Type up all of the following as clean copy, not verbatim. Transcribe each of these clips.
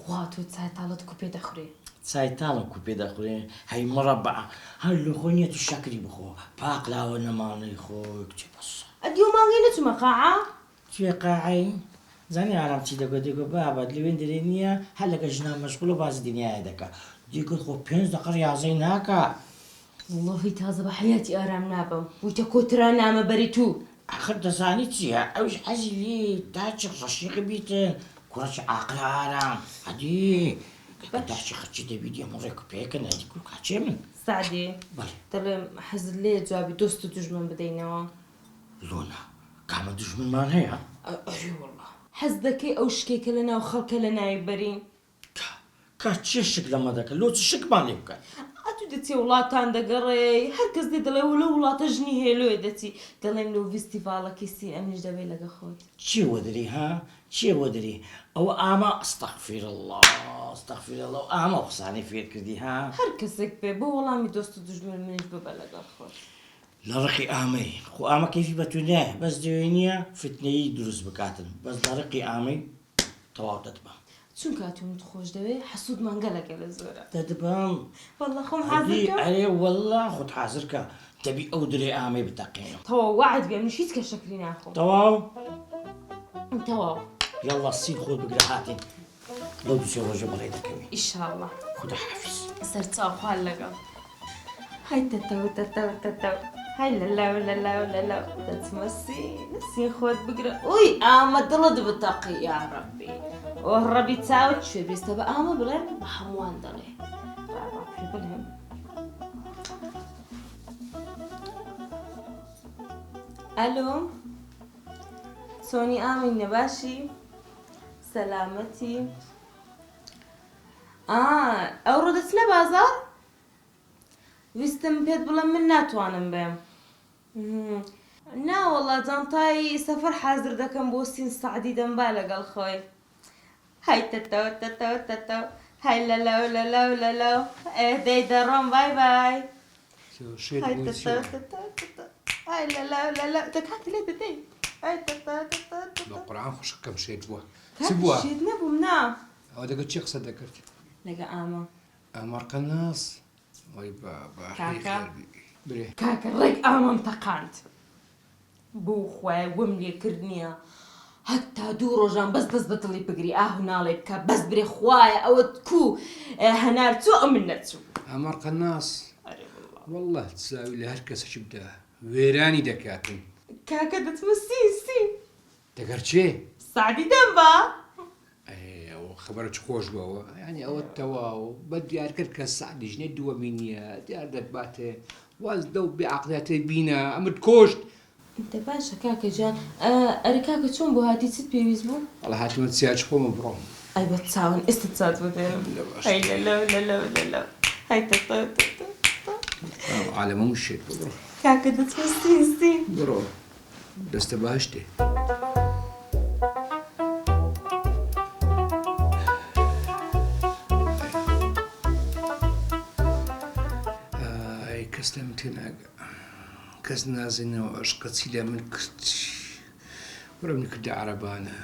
وا تۆ چای تاڵەت کوپێ دەخورێ چای تاڵم کوپێ دەخورێ هەی مڕەبع هەر لە خۆ نیەت و شەکری بخۆ پاقلاوە نەماڵەی خۆی کچێ بەس ئەدی و مانگەی نەچوومە قاعە توێ قاعەی زانی ئارام چی دەگوت دێگۆ بابەت لەوێن دەرێ نییە هەر لەگە ژنان مەشغوڵ و باز دنیاە دەکات دیگوت خۆ 5 دقە ریاضەی ناکە وڵڵەهی تازە بە حەیاتی ئارام نابم بوویتە کۆترا نامەبەری تو آخر دەزانی چییە ئەوش حەزی لێ داچی ڕەشیقی بیتن کوڕەکی عاقل ئارام هەدی داچی خەچی دەبی دێمەڕێک و پێکەن هەدی کوور کاچێ من سعدێ دەڵێم حەزت لێ جوابی دۆست و دوژمن بدەینەوە لۆنا کامە دوژمنمان هەیە ئەری وەڵڵا حەز دەکەی ئەو شکێکە لە ناو خەڵکە لە ناوی بەرین کا چێ شک لەمە دەکەن لۆ چ شکمان لێ بکەن ئەتو دەچێ وڵاتان دەگەڕێ هەر کەس دێ دەڵێ لە وڵاتە ژنی هێلۆی دەچی دەڵێن لەو فیستیڤاڵەکەی سی ئەمیش دەبێ لەگە خۆت چی وەدری ها چی وەدری ئەوە ئاما ئەستەغفیر الله ئەستەغفیر الله ئاما قسانەی فێر کردی ها هەر کەسێک پێ بۆ وەڵامی دۆست و دوژمن منیش ببە لەگەڵ خۆت لە ڕقی ئامەی خۆ ئامە کەیفی بە تو نایە بەس دەوێ نییە فتنەیی دروست بکاتن بەس لە ڕقی ئامەی تەواو دەدبە چونکە ئەتومت خۆش دەوێ حەسوود مانگەلەکە لە زۆرە دەدبم وەڵڵا خۆم حازرکە ئەرێ وەڵڵا خۆت حازرکە دەبی ئەو درێ ئامەی بتەقینەوە تەواو وعد بێ منیش هیچ کە شەکری ناخۆم تەواو تەواو یاڵڵا سین خۆت بگرە هاتین لەو دووسێ ڕۆژە بەڕێ دەکەوێ ئیشاڵڵا خدا حافظ سەرچاو خوال لەگەڵ هاي تەتەو تەتەو تەتەو هاي لەلاو لەلاو لەلاو دەچمە سین خۆت بگرە ئوی ئامە دڵت بتەقی یا ڕەبی ئۆ ڕەبی چاوت شوێ بێستە بە ئامە بڵێن بە هەمووان دەڵێ ڕابی بڵێم ئەلۆ چۆنی ئامینە باشی سەلامەتی ئەوڕۆ دەچنە بازار ویستم پێت بڵێم من ناتوانم بێم ناوەڵا جانتای سەفەر حازر دەکەم بۆ سین سەعدی دەمبا لەگەڵ خۆی هاي تەتەو تەتەو تەتەو هاي لەلاو لەلاو لەلاو ئێدەی دەڕۆم بای بای هاي تەتەو تەتەو تەتەو هاي لەلاو لەلاو دەکاتی لێ دەدەی هاي تەتەو تەتەو تەتەو بەقورعان خوشکەم شێت بووە چ بووە شێت نەبووم نا ئەوە دەگەت چی قسە دەکرد لەگە ئامە ئەمەڕقە ناس وای بابا برێ کاکە ڕێک ئامەم تەقاند بوو خوای وەم لێکرد نییە هەتا 2 ڕۆژان بەس دەست بە دڵی بگری ئاهو ناڵێ بکە بەس برێ خوایە ئەوەت کو هەنار چوو ئەو من نەچوو ئەمەڕقە ناس وەڵڵا چاوی لە هەر کەسێکی بدە وێرانی دەکاتن کاکە دەچمە سین دەگەر چێ سعدی دەم بە ئەوە خەبەرە چ خۆش بووەوە یعنی ئەوە تەواو بە دیار کرد کە سعدی ژنێ دووەمی نییە دیار دەباتێ واز دە و بێعەقلیاتەی بینە ئەمت کۆشت دە باشە کاکە جان ئەرە کاکە چۆن بۆ هاتی چت پێویست بوو وەڵا هاتیمە سیاج خۆمە بڕۆم ئەی بە چاون ئێستا چات بدێنم هەی لەلەو لەلەو لەلەو هەی تەتەو تەتەو عالەمە مشێت بڕۆ کاکە دەچمە سین بڕۆ دەستە باشتێ کەس لەم تێناگە کەس نازێنەوە عشقەچی لە من کردی کوڕەمنی کردە عەرەبانە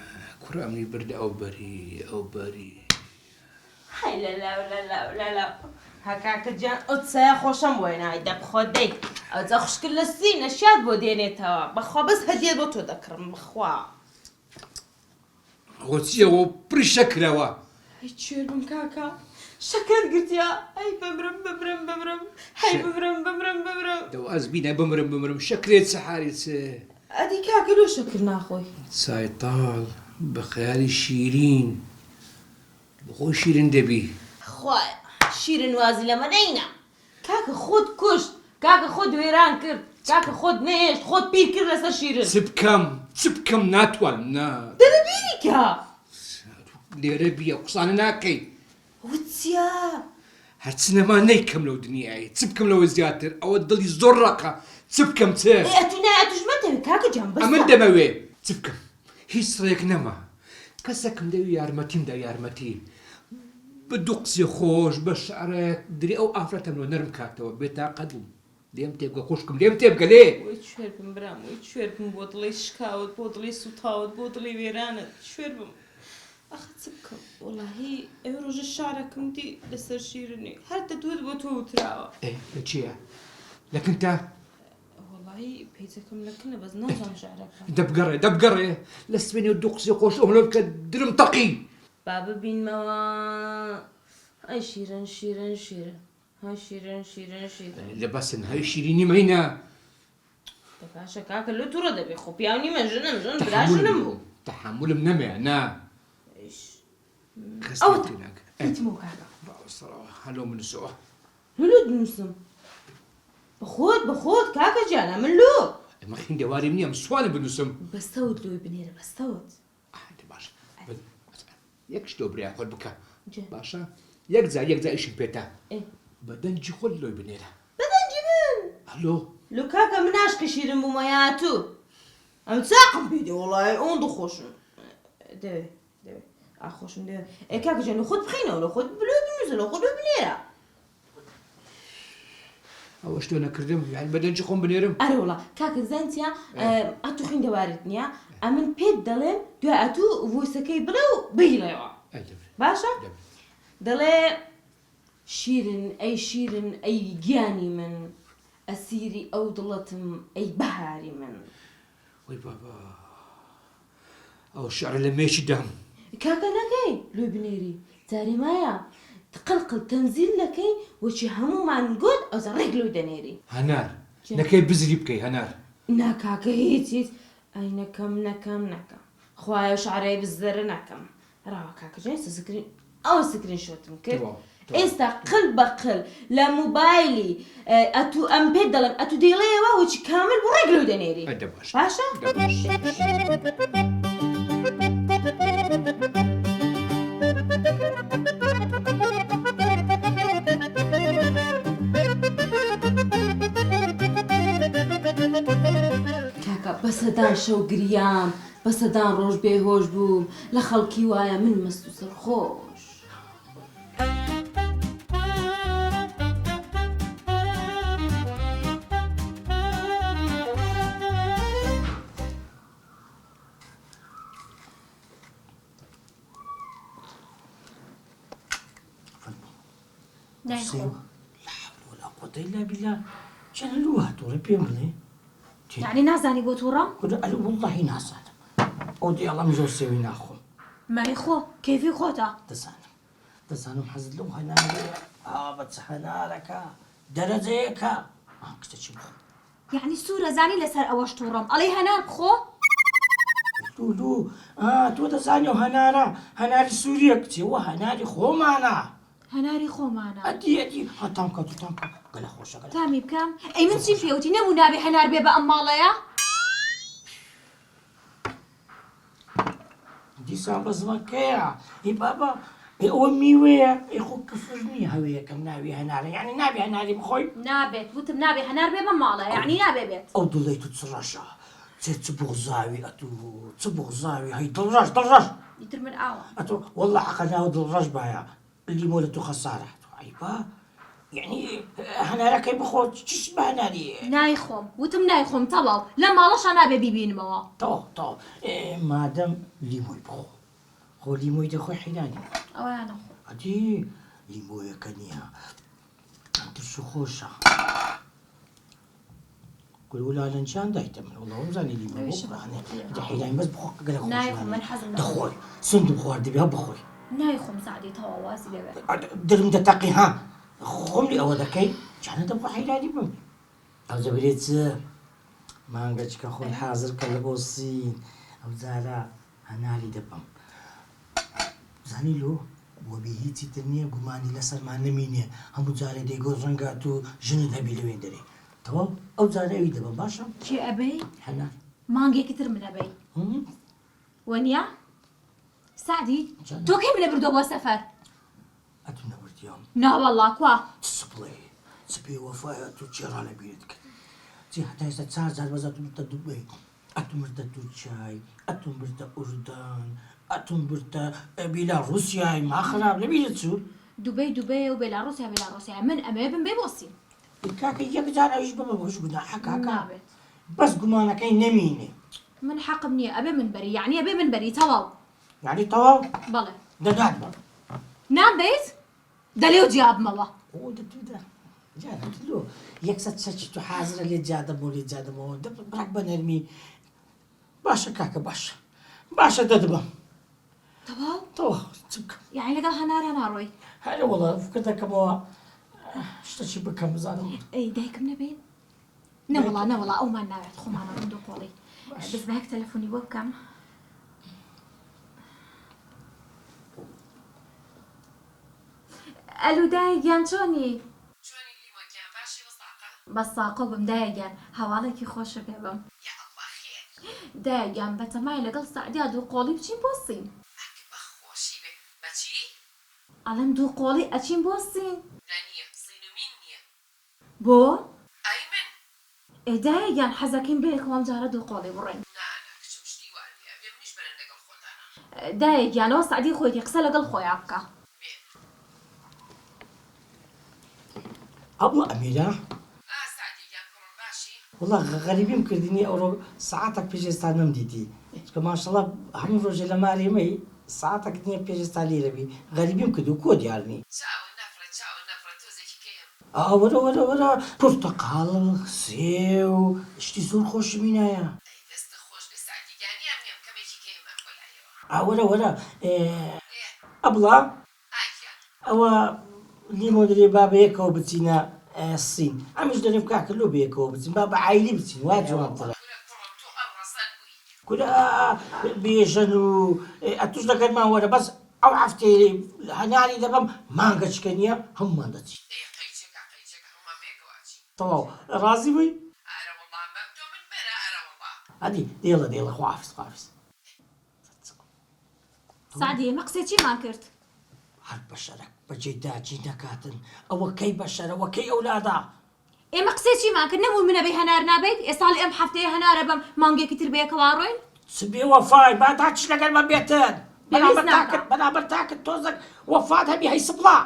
کوڕەمنی بردە ئەو بەری هەی لەلاو لەلاو لەلاو هەکاکە جان ئەو چایە خۆشەم بۆی نای دەبخۆ دەی ئەو جا خوشکرد لە سینە شاد بۆ دێنێتەوە بەخوا بەس هەدیە بۆ تۆ دەکڕم بخوا خۆچیەوە پڕی شەکرەوە هەی کوێر بم کاکە شەکرت گرتیا ئەی ببرم هەی ببرم دەو ئەس بینە بمرم شەکرێت سەحاری چێ ئەدی کاکە لۆ شەکر ناخۆی چای تاڵ بە خەیاڵی شیرین بەخۆی شیرین دەبی خوای شیرین وازی لەمە نەینە کاکە خۆت کوشت کاکە خۆت وێران کرد کاکە خۆت نەهێشت خۆت پیر کرد لەسەر شیرین چ بکەم ناتوانم نا دەبیری کە لێرە بیە قسانە ناکەی وچیا هەر چنەما نەیکەم لەو دنیای چ بکەم لەوە زیاتر ئەوە دڵی زۆر ڕەقە چ بکەم چێ ئەتوژمەتەوێت کاکە جان بەس ئەمن دەمەوێ چ بکەم هیچ ڕێک نەما کەسێکم دەوی یارمەتیمدا یارمەتی بە دوو قسێ خۆش بە شعرێک درێ ئەو ئافرەتەم لۆ نەرم کاتەوە بێتاقەت بووم لێم تێبگە خوشکم لێم تێبگە لێ وەی کوێر بم برام وەی کوێر بم بۆ دڵی شکاوت بۆ دڵی سوتاوت بۆ دڵی وێرانت کوێر بم ئەخە چ بکەم والله روج الشعر كنتي لسه شيرني هل تتود بتوترا ايه لتشيا لكن انت والله بيتكم لكن بس نظام شعرك دبقري لسبني الدقسي قوش أهلوك درم تقي بابا بين ما هاي شيرن شيرن شيرن هاي شيرن شيرن شيرن لبس هاي شيريني مينا تفاشا كاك اللي ترى دبي خو بياوني مجنون بلاش نمو تحمل منم انا ايش خسرت هناك انت مو كاكا الصراحه هلو من السوء لولد نسم بخود كاكا جانا من لو ما خين دواري مني مسوانه بنسم بس صوت لو بنيرة بس صوت انت باشا يكش دوبري اخذ بكا جا. باشا يكزا ايش بيتا ايه بدن جي خل لو بنيرة بدن جبن هلو لو كاكا مناش كشيرن بمياتو ام تساقم بيدي والله اون خوش دبي اخوش من دبي ايه كاكا جانو خد بخينه ولو خد بلو بنزل لو خد بنيرة او شلون اكردم يعني بدن جي خون بنيرم أري والله كاك زنتيا أتو خين دوارتنيا أمن بيت دلين دو أتو فوسكي بلو بيلا باشا دلي شيرن أي جاني من أسيري أو ضلتم أي بهاري من وي بابا او الشعر اللي ماشي دم كاكا لكي لو بنيري تاري مايا تقلقل تنزيل لكي وشي همو ما نقول أو زرق لو دنيري هنار نكي بزري بكي هنار نكاكا هيتيت أي نكم خوايا شعري بالزر نكم راوا كاكا جاي سكرين أو سكرين شوت ممكن إستا قل بقل لا موبايلي أتو أمبيدلن أتو ديليوا وشي كامل ورجلو دنيري أدا باشا باشا كاكا بس دان شو قريام بس دان روج بيهوش بوم لخلقي وايا من مسوس الخوش لا حول ولا قوة إلا بالله كان لوها توري بيمرني يعني نازاني بوتورا؟ والله ناس هذا ودي الله مجور سوي ناخو ما يخو كيف يخوتا؟ تسانم حزد له هنالي بس هنالك درجيك كتشبه يعني السورة زاني لسر أوش تورم عليها نار بخو؟ لولو تو تسانيو هنالي سوريا كتي وهنالي خو معنا هناري خو معنا أدي تامكا قال خوشا قال تامي بكم؟ أي من شي فيوتي نمو نابي هنار بيبا أماليا؟ دي سامبا زمكيا بابا أمي ويا يخو كفرني هوية كم نابي هنالي يعني نابي هنالي بخوي نابت وتم نابي هنار بيبا أماليا يعني نابي بيت أو ضليتو تسراشا تصبغ زاوي تصبغ زاوي هاي دراج يتر من آوا والله عقلنا دراج بايا اللي مولته خسارة عيبا يعني هنا لك بخوت تشبه هنالي نايخوم وتم نايخوم طلال لما لش نابي بيبين موا طو مادام ليموي بخو خو ليموي تخو حيلاني أو أنا خو أدي ليموي كنيها أنت شو خوشة قول ولا لنشان دايتا من والله ومزاني ليموي بخو يعني حيلاني بس بخو قال خوش نايخوم من حزم دخوي صندوق بخوار دبيها بخوي نايخوم سعدي توا واسي بيبا درم تتقي ها خملي أو ذكي كان تبغى حيلاني بم أو زبريت ما نقدش كأخو حاضر كالبوسين أو زارا هنالي دبم زاني له وبيهيتي تنيا قماني لسر ما نميني هم زاري ديقو رنقاتو جند هبي لوين دري تمام أو زاري أي دبم باشا شي أبي؟ حنان مانجي كتر من أبي ونيا؟ سعدي تو كيف من بردو سفر؟ أتمنى ورد يوم لا والله كوا سبي وفايا تجار على بيتك تي حتى يستسار زار وزات مرتا دبي أتم مرتا تشاي أتم مرتا أردن أتم مرتا بيلاروسيا ما خراب لبي تسول دبي وبيلاروسيا من أمام بيبوسي الكاكا يقدر أيش بابا بوش قلنا حكاكا نابت بس قمانا كاين نميني من حق مني أبي من بري يعني أبي من بري تواو يعني تەواو بەڵێ دەدات بە نامبێت دەلێو جیابمەوە ئەوە دەتودا جارلو یەکسەد چەکی تو حازرە لێ جادەبەوە لێ جادەبەوە بڕاک بە نەرمی باشە کاکە باشە دەدبم تەواو تەوا چ بکەم یعنی لەگەڵ هەنارە ناڕۆی هەرە وەڵا فکر دەکەمەوە شتێکی بکەم بزانم ئەی دایکم نەبێت نەوەڵا ئەومان ناوێت خۆمانە ڕوندۆ پۆڵی بس بەیەک تەلەفۆنی بۆ بکەم ئەلو دایگیان چۆنی بەساقە بم دایگیان هەواڵێکی خۆشە پێ بم دایگیان بەتەمای لەگەڵ سعدیا دوو قۆڵی بچین بۆ سین ئەڵەم دوو قۆڵی ئەچین بۆ سین بۆ ئێدایگیان حەزەکەین بەیەکەوەم جارە دوو قۆڵی بڕێن دایگیانەوە سعدی خۆیتی قسە لەگەڵ خۆیان بکە ئەبڵە ئەمیرە وڵا غەریبیم کردنی ئەوڕۆ سەعاتێک پێش ئێستا نەمدیتی کە ماشەڵڵا هەموو ڕۆژێ لە مارێمەی ساعتێک نییە پێش ئێستا لێرەبی غەریبیم کرد و کۆ دیارنی وەرە پورتەقاڵ سێو شتی زۆر خۆشی مینایە وەرە ئەبڵا ئەوە لیمۆ درێ با بەیەکەوە بچینە سین ئەمیش دەرێم کاکە لۆ بەیەکەوە بچین با بە عایلی بچین وا جوانترە کورا بێژەن و ئەتوش دەکەنمان وەرە بەس ئەو هەفتەی هەناری دەبم مانگە چکە نییە هەمومان دەچین تەواو ڕازی بووی ئەدی دێڵە خوافز سعدی ئێمە قسێکیمان کرد هەر بەشەرە بەجێ داجی نەکاتن ئەوە کەی بەشەرەوە کەی ئەولادا ئێمە قسێکیمان کرد نەبوو منە بەی هەنار نابێت ئێستا لە ئەم هەفتەیە هەنارە بەم مانگێکی تر بەیەکەوە ڕۆین سبێ وەفای با تا چ لەگەڵمە بێتن بەرابەر تاکرد تۆزێک وەفات هەبی هەی سپڵا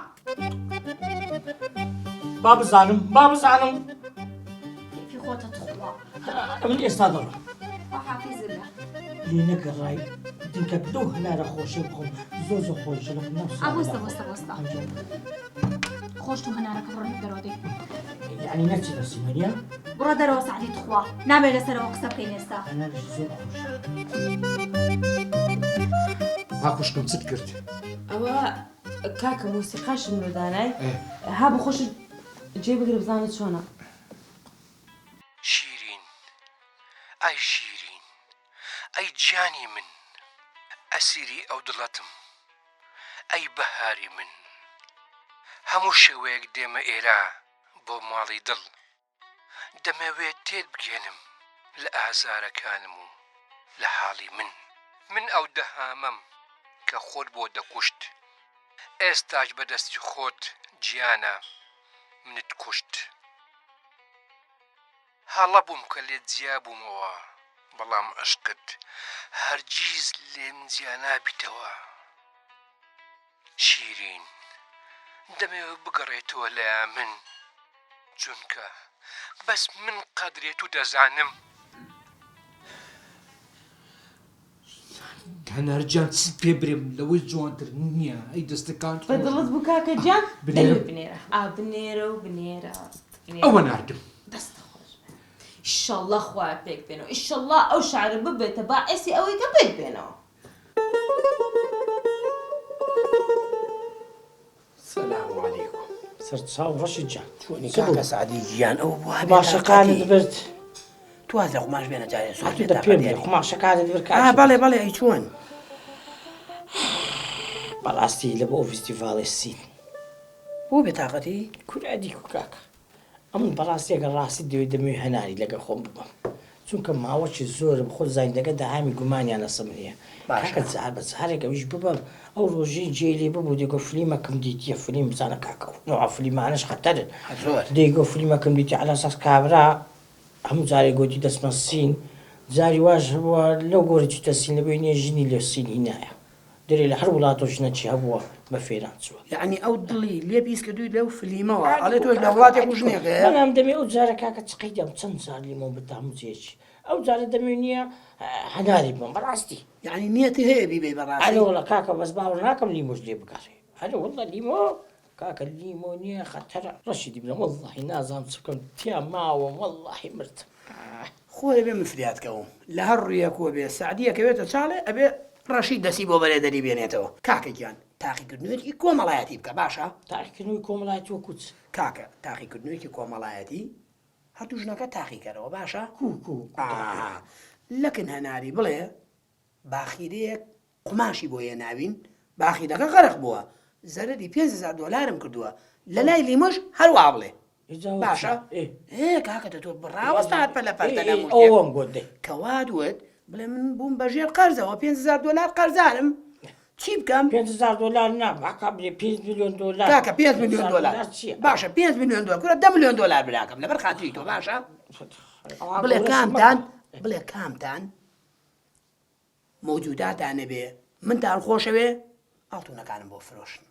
با بزانم کێفی خۆتە تخوا من ئێستا دەڕۆم حافیز بە لێ نەگەڕای دیکە دوو هەنارە خۆشی بخۆم زۆر خۆشە لە وەستا خۆشتم هەنارەکە بڕۆ دەرەوە دێ یعنی نەچی لە سینەریە بڕۆ دەرەوە سعدی تخوا نابێت لەسەرەوە قسە بکەین ئێستا هەنارش زۆر خۆشە ها خوشکم چت کرد ئەوە کاکە مۆسیقاشم لەدانای ها بە خۆش جێ بگرە بزانێت چۆنە شیرین ئەی شیرین ئەی گیانی من ئەسیری ئەو دڵەتم ئەی بەهاری من هەموو شەوەیەک دێمە ئێرە بۆ ماڵی دڵ دەمەوێت تێت بگێنم لە ئازارەکانم و لە حاڵی من ئەو دەهامەم کە خۆت بۆ دەکوشت ئێستاش بەدەستی خۆت گیانە منت کوشت هەڵە بووم کە لێت جیا بوومەوە بەڵام عشقت هەرگیز لێم جیا نابیتەوە شیرین دەمەوێت بگەڕێتەوە لە من چونکە بەس من قەدرێت و دەزانم هەنارجان چ پێ برێم لەوەی جوانتر نییە ئەی دەستەکان بە دڵت بوو کاکە جان بنێرە. بنێرە و بنێرە ئەوە ناردم دەستە خۆش بێ ئیشەڵڵا خوا پێک بێنەوە ئیشەڵڵا ئەو شعرە ببێتە باعسی ئەوەی کە پێک بێنەوە سلام علیکم سەرچاو ڕەشی جان چۆنی کاکە سعدی گیان ئەو بۆ باشەکانت برد تواز لە قماش بێنە جارێ هاتوو دە پێ بێ خماشەکانت برد بەڵێ ئەی چۆن بەڕاستی لە بۆ فیستیڤاڵی سین بۆ بێتاقەتی کورادی و کاکە ئەمن بەڕاستی ئەگەر ڕاستی دەوێت دەمەوێت هەناری لەگە خۆم ببم چونکە ماوەکی زۆرم خۆ زایندەکە داهامی گومانیان لەسەم هەیە کاکە جار بە جارێک ئەویش ببم ئەو ڕۆژەی جێلێ ببوو دێگۆ فلیمەکەم دیتیە فلیم بزانە کاکە نوع فلیمانش خەتەرن دێگۆ فلیمەکەم دیتی عەلا ئەساس کابرا هەموو جارێک گۆتی دەچمە سین جاری واش هەبووە لەو گۆرەی تەسین لەبێ نییە ژنی لێ سینی نایە دەرێ لە هەر وڵاتۆ ژنەچی هەبووە بە فێران چووە یعنی ئەو دڵی لێ بیست کردووی لەو فلیمەوە ئەڵێ تۆ لە وڵاتێک ژنێکە ئەم دەمێ ئەو جارە کاکە چقەی دەم چەند جار لیمۆ بتام جێکی ئەو جارە دەمێنیە هەناری بم بەڕاستی. يعني نيتي هي بيبي ئەلە براسي. وڵە کاکە بەس باوە ناکەم لیمۆش لێ بکارێ. هەلە وڵە لیمۆ کاکە لیمۆ نییە خەتەرە ڕەشیدی بنە وەڵڵاهی نازانم چ بکەم تیا ماوە وەڵڵاهی مردم. خويا بي مفريات كوم لهر يكو بي السعديه كبيت شغله ابي رشيد دسيبو بلد اللي بينيتو كاكا جان تاخي كدنوتي كوملاياتي بك باشا تاقیکردنەوەی کۆمەڵایەتی وە کوچ. كاكا تاخي كدنوتي كوملاياتي هاتو جناكا تاخي كرو باشا کو لكن هناري بلي باخيريك قماشي بويا ناوين باخيرك غرق بوا زردي $5,000 مكردوا للاي لي مش هلوا بلي باشا ايه كاكا تتوب برا وستعد بلا فرتنا ئەوم گۆدەی كواد ود بلا من بوم باجير قرزة و$5,000 قرزانم چی بکەم؟ $5,000 نا باقا بێ $5 ملیۆن. کاکە $5 ملیۆن باشە $5 ملیۆن کورە $10 ملیۆن براکەم لەبەر خاتری تۆ باشە؟ بڵێ کامتان مەوجوداتانە بێ منتان خۆشەوێ ئاڵتوونەکانم بۆ فرۆشن.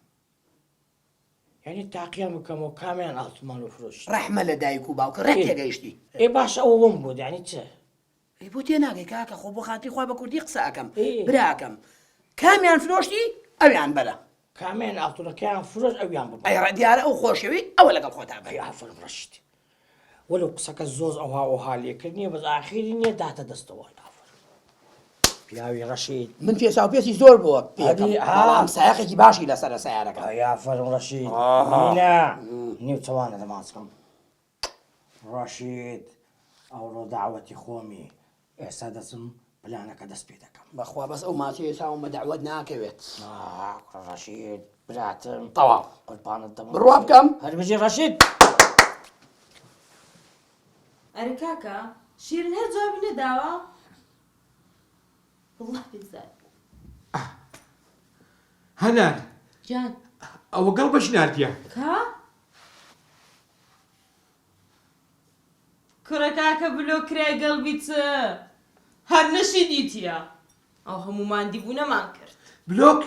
یعنی تاقییان بکەمەوە کامیان ئاڵتومان و فرۆش. ڕەحمە لە دایک و باوکە ڕێک تێگەیشتی. ئێ باش ئەوەم بۆ یعنی چ؟ ئەی بۆ تێناگەی کاکە خۆ بۆ خاتری خۆی بە کوردی قسە ئەکەم براکەم. کامیان فرۆشتی ئەویان بەرە. کامیان ئاڵتوونەکەیان فرۆش ئەویان ببە. ئەی دیارە ئەو خۆشەوی ئەوە لەگەڵ خۆتا بە. ئەی ئافرم ڕەشید. وەلو قسەکە زۆر ئەوها لێکردنیە بەس ئاخیری نییە داتە دەستەوە. پیاوی ڕەشید من پێسا و پێسی زۆر بووە بەڵام سایەقێکی باشی لەسەرە سیارەکە. ئافرم ڕەشید نیو چەوانە دەماسکەم. ڕەشید ئەوڕۆ داوەتی خۆمی ئێستا دەچم پلانەکە دەست پێ دەکەم. بەخوا بەس ئەو ماچەیە چاوم بە دەعوەت ناکەوێت. ڕەشید براتم تەواو قوربانت دەم. بڕوا بکەم هەربژی ڕەشید. ئەرە کاکە شیرین هەر جوابی نەداوە؟ والله بزاد هەنار جان ئەوە گەڵ بەش نردیە. کا؟ کوڕە کاکە بلۆ کرای گەڵبی چ؟ هەر نەشی دیتیە ئەو هەمومان دیبوو نەمان کرد. بلۆک؟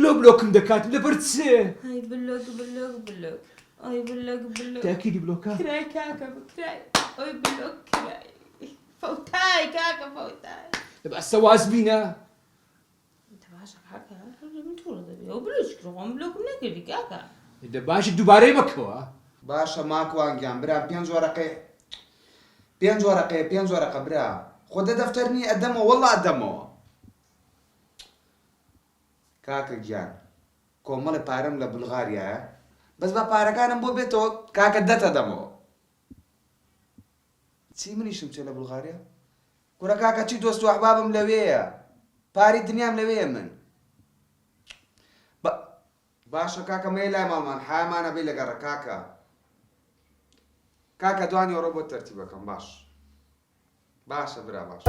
لۆ بلۆکم دەکات لەبەر چ؟ ئەی بلۆک ئەی بلۆک تاکیدی بلۆکە؟ کرای کاکە بکرای ئەی بلۆک کرای فەوتای کاکە فەوتای. بەسە واز بینە؟ باشە کاکە من تووڕە دەبێت ئەو بلۆچ کڕۆم بلۆکم نەکردی کاکە. باشە دووبارەی بکەوە. باشە ماکوانگیان برا 5 وەرەقە برا خۆدە دەفتەرنی ئەدەمەوە وەڵا ئەدەمەوە. کاکە گیان کۆمەڵی پارەم لە بولغاریایە بەس بە پارەکانم بۆ بێتەوە کاکە دەتە دەمەوە. چی منیشم چێ لە بولغاریا؟ کوڕە کاکە چی دۆست و ئەحبابم لەوەیە پاری دنیام لەوەیە من. باشە کاکە مەیە لای ماڵمان حایمانە بێ لەگەڕە کاکە دوانی ئەوڕۆ بۆ تەرتیبەکەم باشە برا باش.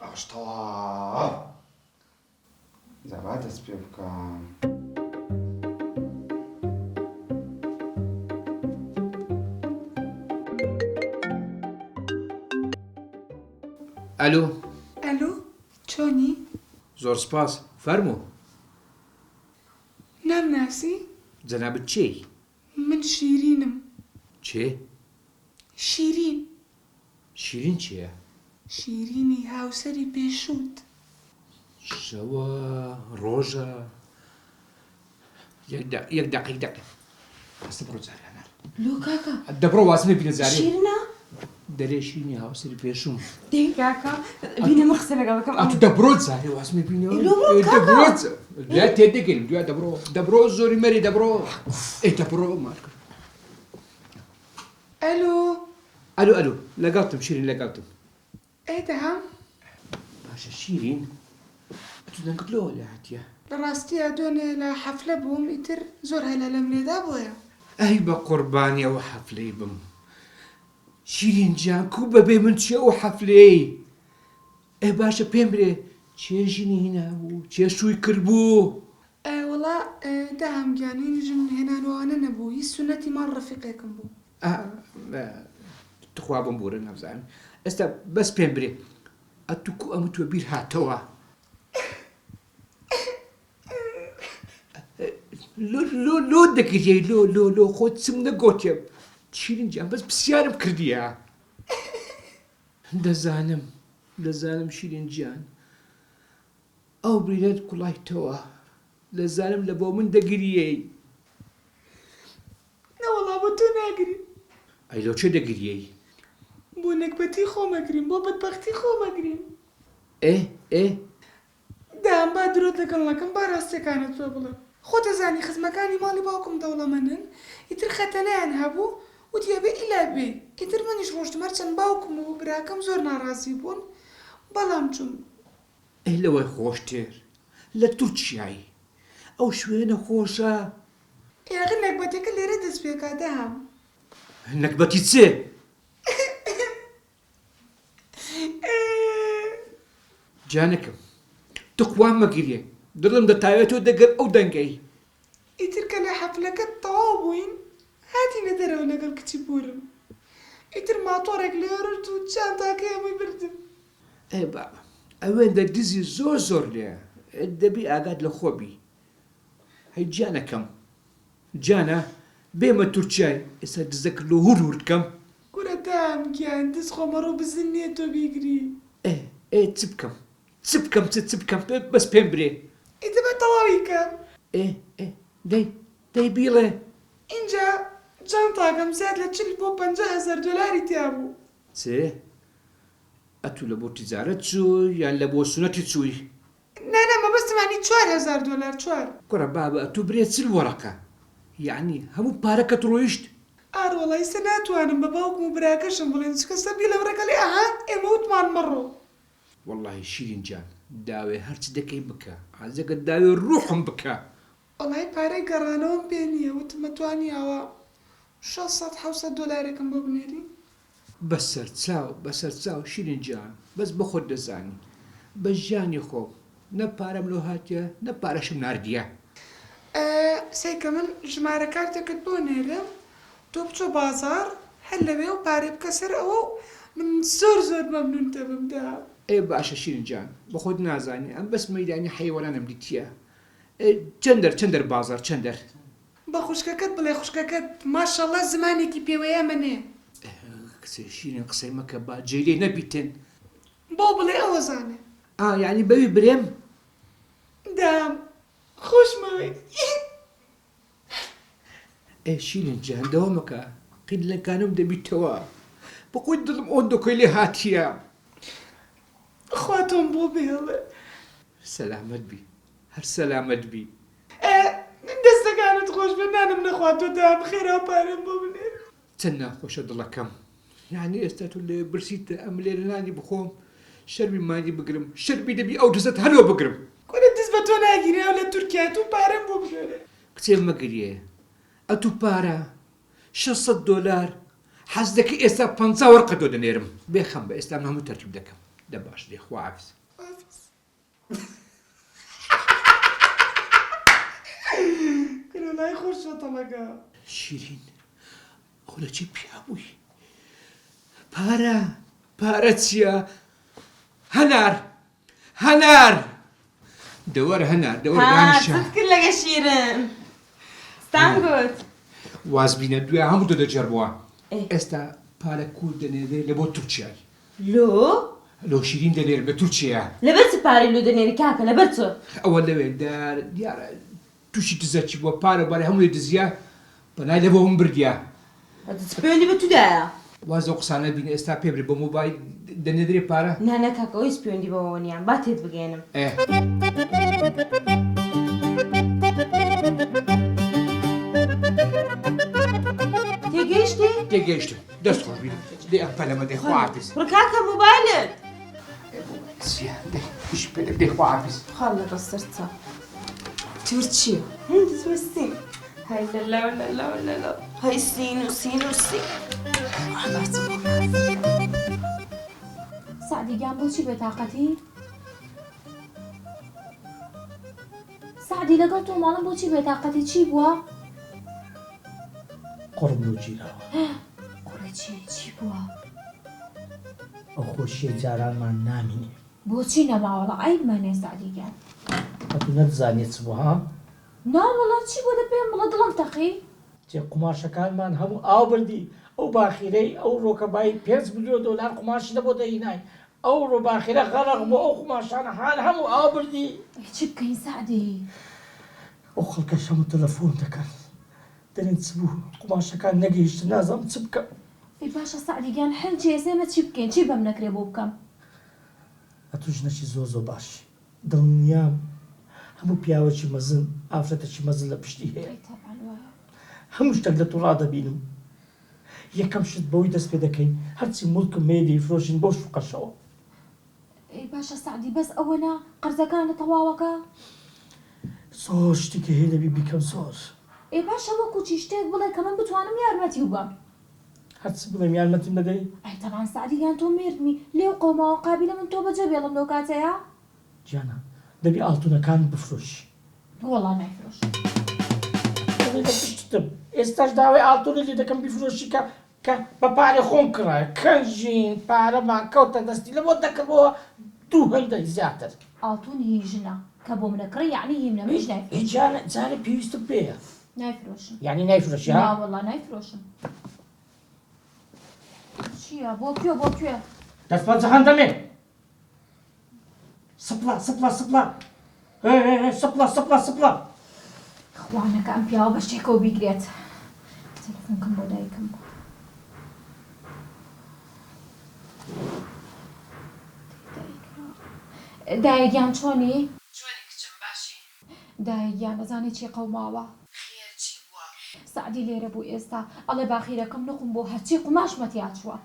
ئاشتەڵا زەبا دەست پێ بکەم. ئەلۆ ئەلۆ چۆنی؟ زۆر سپاس فەرموو نامناسی؟ جەنابەت چی؟ من شیرینم. چێ؟ شیرین. شیرین چییە؟ شیرینی هاوسەری پێشوت. شەوە ڕۆژە یەک دقیق ئەستە بڕۆ جارانە لۆ کاکە دەبڕۆ واسمە بینە جارێ شیرینە؟ دەرێ شیرینی هاوسەری پێشوم. دەی کاکە بینە من قسە لەگەڵ بکەم. ئەتو دەبڕۆ جارێ واسمە بینەوە دەبڕۆ دوای تێدەگەین دوای دەبڕۆ زۆری مەری دەبڕۆ دەبڕۆ مارکە. ئەلۆ لەگەڵتم شیرین لەگەڵتم. ئێدەها باشە شیرین ئەتو دەنگت لۆ لە هاتیە لە ڕاستیە دوێنێ لە حەفلە بووم ئیتر زۆر هەلە لەم لێدا بۆیە ئەی بە قوربانیەوە حەفلەی بم شیرین جان کوو بەبێ من چێ ئەو حەفلەی ئەی باشە پێم برێ چێژینی هینابوو چێ شووی کردبوو وڵا داهەمگیانی نژم هێنانوانە نەبوو هیچ سونەتی ماڵ ڕەفیقێکم بوو تخوا بم بورە نەبزانم ئێستا بەس پێم برێ ئەتوکو ئەمە تۆ بیر هاتەوە لۆ دەگریەی لۆ خۆت چم نەگۆتێ شیرین جان بەس پرسیارم کردیە دەزانم شیرین جان ئەو برینەت کوڵایتەوە دەزانم لە بۆ من دەگریەی نەوەڵا بۆ تۆ ناگرین ئەی لۆ چێ دەگریەی بۆ نەکبەتی خۆمەگرین بۆ بەدبەختی خۆمەگرین دام با درۆت لەگەڵەکەم با ڕاستیەکانت تۆ بڵێ خۆ دەزانی خزمەکانی ماڵی باوکم دەوڵەمەندن ئیتر خەتەنەیان هەبوو وتیابێ ئیلا بێ ئیتر منیش ڕۆشتم هەرچەند باوکم و براکەم زۆر ناڕازی بوون بەڵام چوم ئەی لەوەی خۆشتێر لە تورکیایی ئەو شوێنە خۆشە یاغی نەکبەتێکە لێرە دەست پێکا دام نەکبەتی چێ جانەکەم تخوام مەگیرێ دڵم دەتاوێتەوە دەگەر ئەو دەنگەی ئیتر کە لە حەفلەکەت تەواو بووین هاتینە دەرەوە لەگەڵ کچی پورم ئیتر ماتۆڕێک لێرت و چانتاکە ئەمەی بردم ئەی بابە ئەوێندە دزی زۆر لێ دەبی ئاگات لە خۆبی هەی جانەکەم جانە بێمە تورکیای ئێستا دزەکە لە هور بکەم گورە دام گیان دز خۆمەڕۆ بزن نییە تۆ بیگری چ بکەم بەس پێم برێ ئیتر بە تەواویکە دەی بیڵێ اینجا جانتاکەم زیاد لە 40 بۆ 50,000 دلاری تیا بوو چێ ئەتوو لە بۆ تیجارەت چوو یان لە بۆ سونەتی چووی نانە مەبەستمانی 4,000 دلار 4 کوڕە بابە ئەتوو برێ چل وەرەقە یعنی هەموو پارەکەت ڕۆیشت ئاروەڵی سە ناتوانم بە باوکم و براکەشم بڵێن چکە سەبی لە ڕێگە لێ ئەها ئێمە وتمان مەڕۆ واللهی شیرین جان داوێ هەرچ دەکەی بکە ئازەکە داوێ ڕوحم بکە وەڵای پارەی گەڕانەوەم پێ نییە وتم مەتوانیەوە 600-700 دلارێکم بۆ بنێری بەسەر چاو شیرین جان بەس بە خۆت دەزانی بە ژیانی خۆ نە پارەم لۆ هاتیە نە پارەشم ناردیە سیکە من ژمارە کارتێکت بۆ نێرە تۆ بچۆ بازار هەر لەوێ و پارێ بکە سەر ئەوە من زۆر مەمنون دەبم دا ئێ باشە شیرین جان بە خۆت نازانی ئەم بەس مەیدانی حەیوەنانم دیتیە چەندەر بازار چەندەر بە خوشکەکەت بڵێ خوشکەکەت ماشەڵڵا زمانێکی پێوەیە منێ کچێ شیرین قسەی مەکە با جێلێ نەبیتن بۆ بڵێ ئەوە زانێ یعنی بەوی برێم دام خۆشمەوەی شیرین جان دەوە مەکە قیدلەکانم دەبیتەوە بەخۆی دڵم ئەوەن دۆکۆی لێ هاتیە خوا تۆم بۆ بێڵێ سەلامەت بی هەر سەلامەت بی دەستەکانت خۆش بێ نانم نەخوات تۆ دام خێرا پارەم بۆ بنێر چەند ناخۆشە دڵەکەم یعنی ئێستا تۆ لێ برسیتە ئەم لێرە نانی بخۆم شەرمی مانی بگرم شەرمی دەبی ئەو دەزت هەلوە بگرم کورە دەست بە تۆ ناگیری ئەو لە تورکیا تو پارەم بۆ بنێرە کچێم مەگریێ ئەتوو پارە 600 دلار حەز دەکەی ئێستا 50 وەرقە تۆ دەنێرم بێخەم بە ئێستا من هەموو تەرتیب دەکەم دە باش دێ خواحافیز کرۆلای خۆش شۆتەڵەکە شیرین ئەو لە چی پیابووی پارە چییە هەنار دەوەرە هەنار دەوەرە دانیشە کرد لەگە شیرن ستانگوت وازبینە دوێ هەموو دۆ دەجەڕبووە ئێستا پارە کوور دەنێرێ لە بۆ تورکیای لۆ شیرین دەنێر بە تورکیا لەبەر چ پارەی لۆ دەنێری کاکە لەبەر چۆ ئەوە لەوێ دیارە تووشی دزەچی بۆ پارە بارە هەمووی دزیە بەلای لە بۆ من بردیە پەیوەندی بە تودایە وازە قسانە بینە ئێستا پێ برێ بە موبایل دەنێدرێ پارە نانە کاکە ئەویس پەیوەندی بەوە نییە با تێت بگەێنم تێگەیشتم دەست خۆش بینم دێ ئەپەلەمە دێ خواحافیز ڕ کاکە موبایلت دێ خواحافیز خاڵ لە بەسەر چا تورتشي هندس والسين هاي لا لا لا لا لا هاي السين والسين والسين سعدی گیان بۆچی بێتاقەتی؟ سعدی لەگەڵ تۆ ماڵم بۆچی بێتاقەتی چی بووە؟ قڕم و گیراوە قوڕە چی بووە؟ ئەو خۆشیە جارانمان نامینێ بۆچی نەماوەڵە ئایبمانێ سعدی گیان؟ ئەتو نەتزانێت چ بوو ها؟ ناوەڵە چی بۆ دە پێم بڵە دڵم تەقی؟ جێ قماشەکانمان هەموو ئاو بردی ئەو باخیرەی ئەو ڕۆکەبایی 5 ملیۆن دۆلار قماشی لە بۆ دەهینای ئەو ڕۆباخیرە غەرق بۆ ئەو قماشانە هان هەموو ئاو بردی چی بکەین سعدی؟ ئەو خەڵکە هەموو تەلەفۆن دەکەن دەرێن چ بوو قماشەکان نەگەیشتە نازانم چ بکەم ئەی باشە سعدی گیان هەرچی ئێسێمە چی بکەین چی بەم نەکرێ بۆ بکەم؟ ئەتو ژنەکی زۆ باشی دڵنیام هەموو پیاوەکی مەزن ئافرەتێکی مەزن لە پشتی هەیە ئەی تەبعاً وایە. هەموو شتێک لە تووڕا دەبینم یەکەم شت بەوەی دەست پێ دەکەین هەرچی مڵکم مێدی فرۆشین بۆ شوقەشەوە ئەی باشە سعدی بەس ئەوە نا قەرزەکانە تەواوەکە؟ زۆر شتێکی هەیە دەبی بیکەم زۆر ئەی باشە وەکو چی شتێک بڵێ کە من بتوانم یارمەتی بم. هەرچ بڵێم یارمەتیم دەدەی ئەی تەبعاً سعدی گیان تۆ مێردمی لێو قەومەوە قابلە من تۆ بەجێ بێڵم لەو کاتەیە؟ گیانە دەبی ئاڵتونەکان بفرۆشی وەڵا نایفرۆش. دەبی لە پشتتم ئێستاش داوای ئاڵتونە لێ دەکەم بیفرۆشی کە بە پارێ خۆم کڕای کەنژین پارەمان کەوتە دەستی لە بۆ دەکردەوە 200 زیاتر ئاڵتون هی ژنە کە بۆ منەکڕی یعنی هی منە منش نایفرۆشم. هیچیانە جارێ پێویستم پێیە نایفرۆشم. یعنی نایفرۆشی ها؟ وەڵا نایفرۆشم. چییە بۆ کوێ؟ دەست بە جەهەندەمێ سپڵە سپڵە خوانەکە ئەم پیاوە بە شتێکەوە بیگرێت. تەلەفۆنکەم بۆ دایکم. دایگیان چۆنی؟ چۆنی کچم باشی دایگیان دەزانێت چی قەوماوە؟ خێر چی بووە سعدی لێرە بوو ئێستا ئەڵێ باخیرەکەم نەخۆم بۆ هەرچی قوماشمەتیا چووە.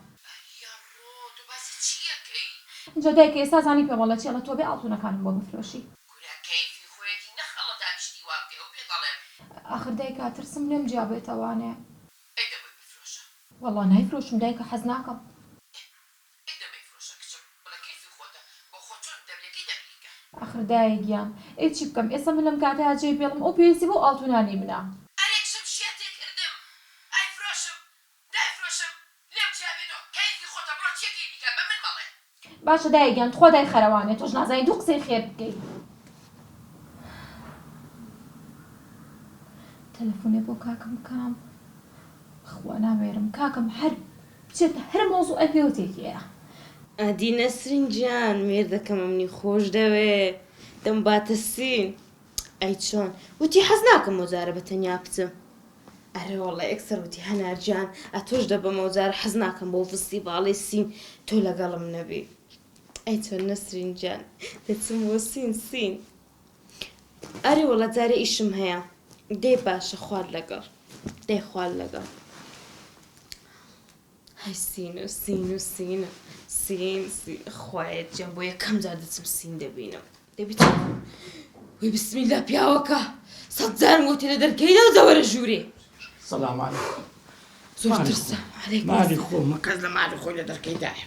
یاڕۆ تو باسی چیەکەی اینجا دایکە ئێستا زانی پێوەڵە چی ئەڵە تۆ بێ ئاڵتونەکانم بۆ بفرۆشی. کورە کەیفی خۆیەتی نەخەڵە دابشتی وا بکەی ئەو پێ دەڵێم ئاخر دایکە ترسم لێم جیا بێتەوانێ. ئەی دەبێت بفرۆشە وەڵا نایفرۆشم دایکە حەز ناکەم. ئەی دەبێت فرۆشە کچم بڵە کەیفی خۆتە بۆ خۆ چۆن دەبلێکی دەبلیکە ئاخر دایگیان ئەی چی بکەم ئێستا من لەم کاتەیە جێ پێڵم ئەو پێویستی بۆ ئاڵتونانی منە. ئەلێکسم شێتێک کردم ئەی فرۆشم دایفرۆشم لێم جیابێتەوە کەیفی خۆتە بڕۆ چیەکەی دیکە بە من بەڵێ باشە دایگیان خۆ دای خەرەوانێ تۆش نازانی دوو قسەی خێر بکەیت. تەلەفۆنێ بۆ کاکەم بکەم خوا ناوێرم کاکەم هەر بچێتە هەر مۆزوع ئەپێوتێکیە. ئادی نەسرین گیان مێردەکەم ئەمنی خۆش دەوێ دەم باتە سین ئەی چۆن وتی حەز ناکەم مۆزارە بە تەنیا بچم ئەرێ وەڵڵا ئەکسەر وتی هەنارجان ئەتۆش دەبە مۆزارە حەز ناکەم بۆ فستیڤاڵی سین تۆ لەگەڵم نەبی ئەی چۆن نەسرین گیان دەچم بۆ سین ئەرێ وەڵڵا جارێ ئیشم هەیە دەی باشە خوارد لەگەڵ دەی خوارد لەگەڵ هەی سین خوایەت گیان بۆ یەکەم جار دەچم سین دەبینم دەبیت وی بسمیلا پیاوەکە سەد جارم گوتی لە دەرکەیدا و زەوەرە ژوورێ سەلام عەلەیکم زۆر ترسام مالی خۆمە کەس لە مالی خۆی لە دەرکەیدایە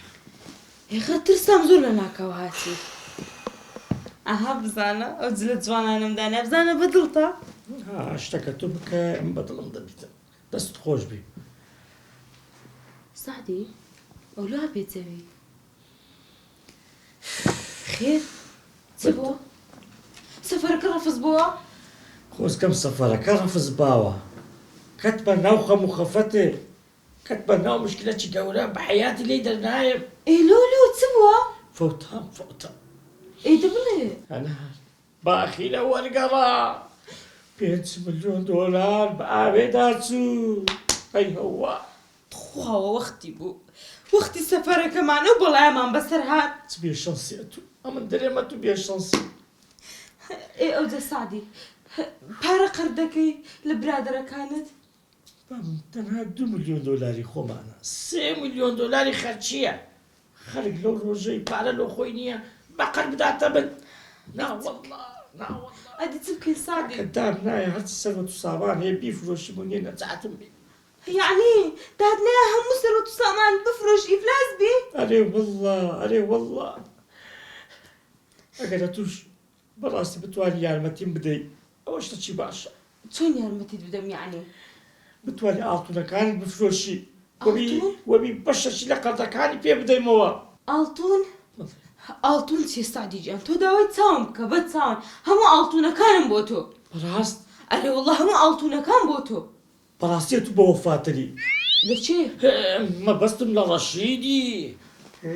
ێخە ترسام زۆر لە ناکەوە هاتی ئاها بزانە ئەو جلە جوانانمدانە بزانە بەدڵتە شتەکە تۆ بکە ئەم بەدڵم دەبیتە دەست خۆش بی سعدی ئەو لا بێجەوی خێر چ بۆ سەفەرەکە ڕەفز بووە خۆزکەم سەفەرەکە ڕەفز باوە کەت بە ناو خەم و خەفەتێ کەت بە ناو مشکلەتی گەورە بە حەیاتی لێی دەرنایە ئێلۆلۆ چ بووە فەوتە ئەی دەبڵێ هەنار باخیرە وەرگەڕا 5 ملیۆن دۆلار بە ئاوێدا چوو ئەی هەوا خواوە وەختی بوو وەختی سەفەرەکەمانە و بەڵایەمان بەسەر هات چ بێشەنسیە تو ئەمن دەرێمە تو بێشەنسی ئێ ئەوجە سعدی پارە قەردەکەی لە برادەرەکانت تەنها 2 ملیۆن دۆلاری خۆمانە 3 ملیۆن دۆلاری خەرچیە خەرک لەو ڕۆژەی پارە لە خۆی نییە بەقەر بداتە من ناوەڵڵا ئەدی چ بکەین سعدی کەدار نایە هەرچی سەرەوە و سامان هەیە بیفرۆشم و نێ نەجاتم بێ یعنی داد نایە هەموو سەرۆت و سامان بفرۆش ئیفلاس بێ ئەرێ وەڵڵا ئەگەرە توش بەڕاستی بتوانی یارمەتیم بدەیت ئەوەشتە چی باشە چۆن یارمەتیت بدەم یعنی بتوانی ئاڵتونەکانی بفرۆشی ئاڵتون؟ وەبی بەشەشی لە قەردەکانی پێ بدەیمەوە ئاڵتون چێ سعدی جان تۆ داوای چاوم بکە بە چاوم هەموو ئاڵتونەکانم بۆ تۆ ڕاست ئەرێ وەڵڵا هەموو ئاڵتونەکان بۆ تۆ بەڕاستی تو بە وەفاتری لە چێ؟ مەبەستم لە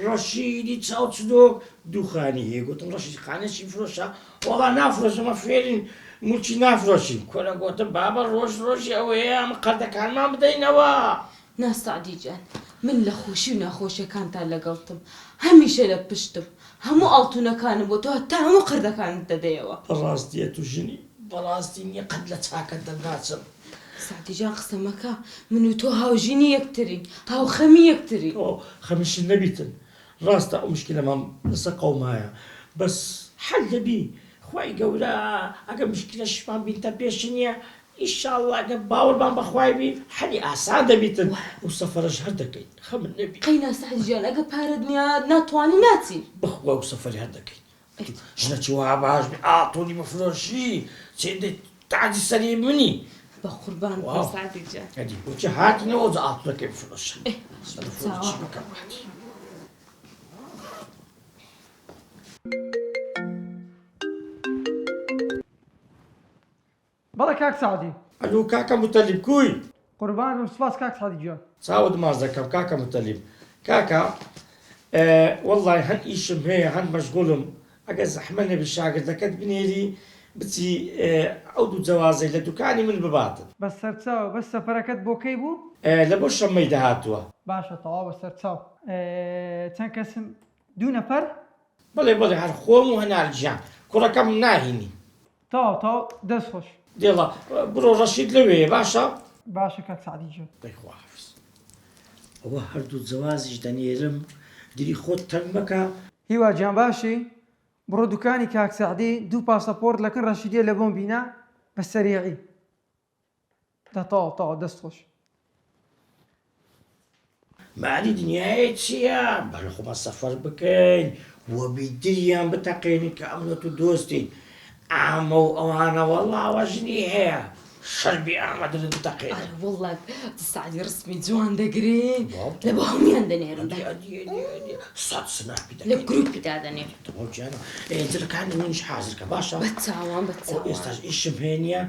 ڕەشیدی چاوچدۆک دووخانی هەیە گوتم ڕەشید خانێکی فرۆشە وەڵا نافرۆشەمە فێرین موچی نافرۆشین کۆرە گوتم بابە ڕۆژی ئەوەیە ئەمە قەردەکانمان بدەینەوە نا سعدی جان من لە خۆشی و ناخۆشیەکانتان لەگەڵتم هەمیشە لە پشتم هەموو ئاڵتونەکانم بۆ تۆ هەتا هەموو قەردەکانت دەدەیەوە بەڕاستیە تو ژنی بەڕاستی نییە قەت لە چاکەت دەناچم سعدی جان قسەمەکە من و تۆ هاوژینی یەکترین هاوخەمی یەکترین خەمیشن نەبیتن ڕاستە ئەو مشکلەمان لەسەر قەومایە بەس حەل دەبی خوای گەورە ئەگە مشکلەشمان بینتە پێش نییە ئیشاڵڵا ئەگە باوەڕمان بەخوای بی حەلی ئاسان دەبیتن و سەفەرەش هەر دەکەین خەمن نەبی قەینا سعدی جان ئەگە پارەت نییە ناتوانی ناچی بەخوا و سەفەری هەر دەکەین ژنەکی وا باش بێ ئاتۆنی بەفرۆشی چێ تاجی سەری منی بە قوربان واو. سعدی جان ئەدی بۆچی هاتنەوە جا ئاتۆنەکەی بفرۆشە بەڵێ کاک سعدی ئەلو کاکە متەلیب کوی قوربان و سپاس کاک سعدی جان چاوت ماز دەکەم کاکە متەلیب کاکە وەڵڵای هەن ئیشم هەیە هەن مەشغوڵم ئەگە زەحمە نەبی شاگردەکەت بنێری بچی ئەو دوو جەوازەی لە دوکانی من بباتن بە سەرچاو بەس سەفەرەکەت بۆ کەی بوو لە بۆ شەممەی داهاتووە باشە تەواو بە سەرچاو چەند کەسم دوو نەفەر بڵێ هەر خۆم و هەنارجیان کوڕەکەم ناهینی تەواو دەست خۆش دێڵە بڕۆ ڕەشید لەوێ باشە باشە کاک سعدی جان دەیخواحافظ ئەوە هەردوو جەوازیش دەنێرم دری خۆت تەنگ مەکە هیوا گیان باشی بڕۆ دوکانی کاک سعدی دوو پاسەپۆرت لەکن ڕەشیدیە لە بۆم بینە بە سەریعی تەواو دەست خۆش مالی دنیای چییە بەرە خۆمە سەفەر بکەین وە بیدریان بتەقێنین کە ئەمنەت و دۆستین ئامە و ئەوانە وەڵاوە ژنی هەیە شەربی ئامەدرت بتەقێنن وەڵڵا سعدی ڕسمی جوان دەگرین لە بۆ هەمویان دەنێرم سەد سناپی لە دەکەین گروپیدا دەنێرم تەواوجیانە جلەکانی منیش حازرکە باشە بە چاوان ئێستاش ئیشم هێنیە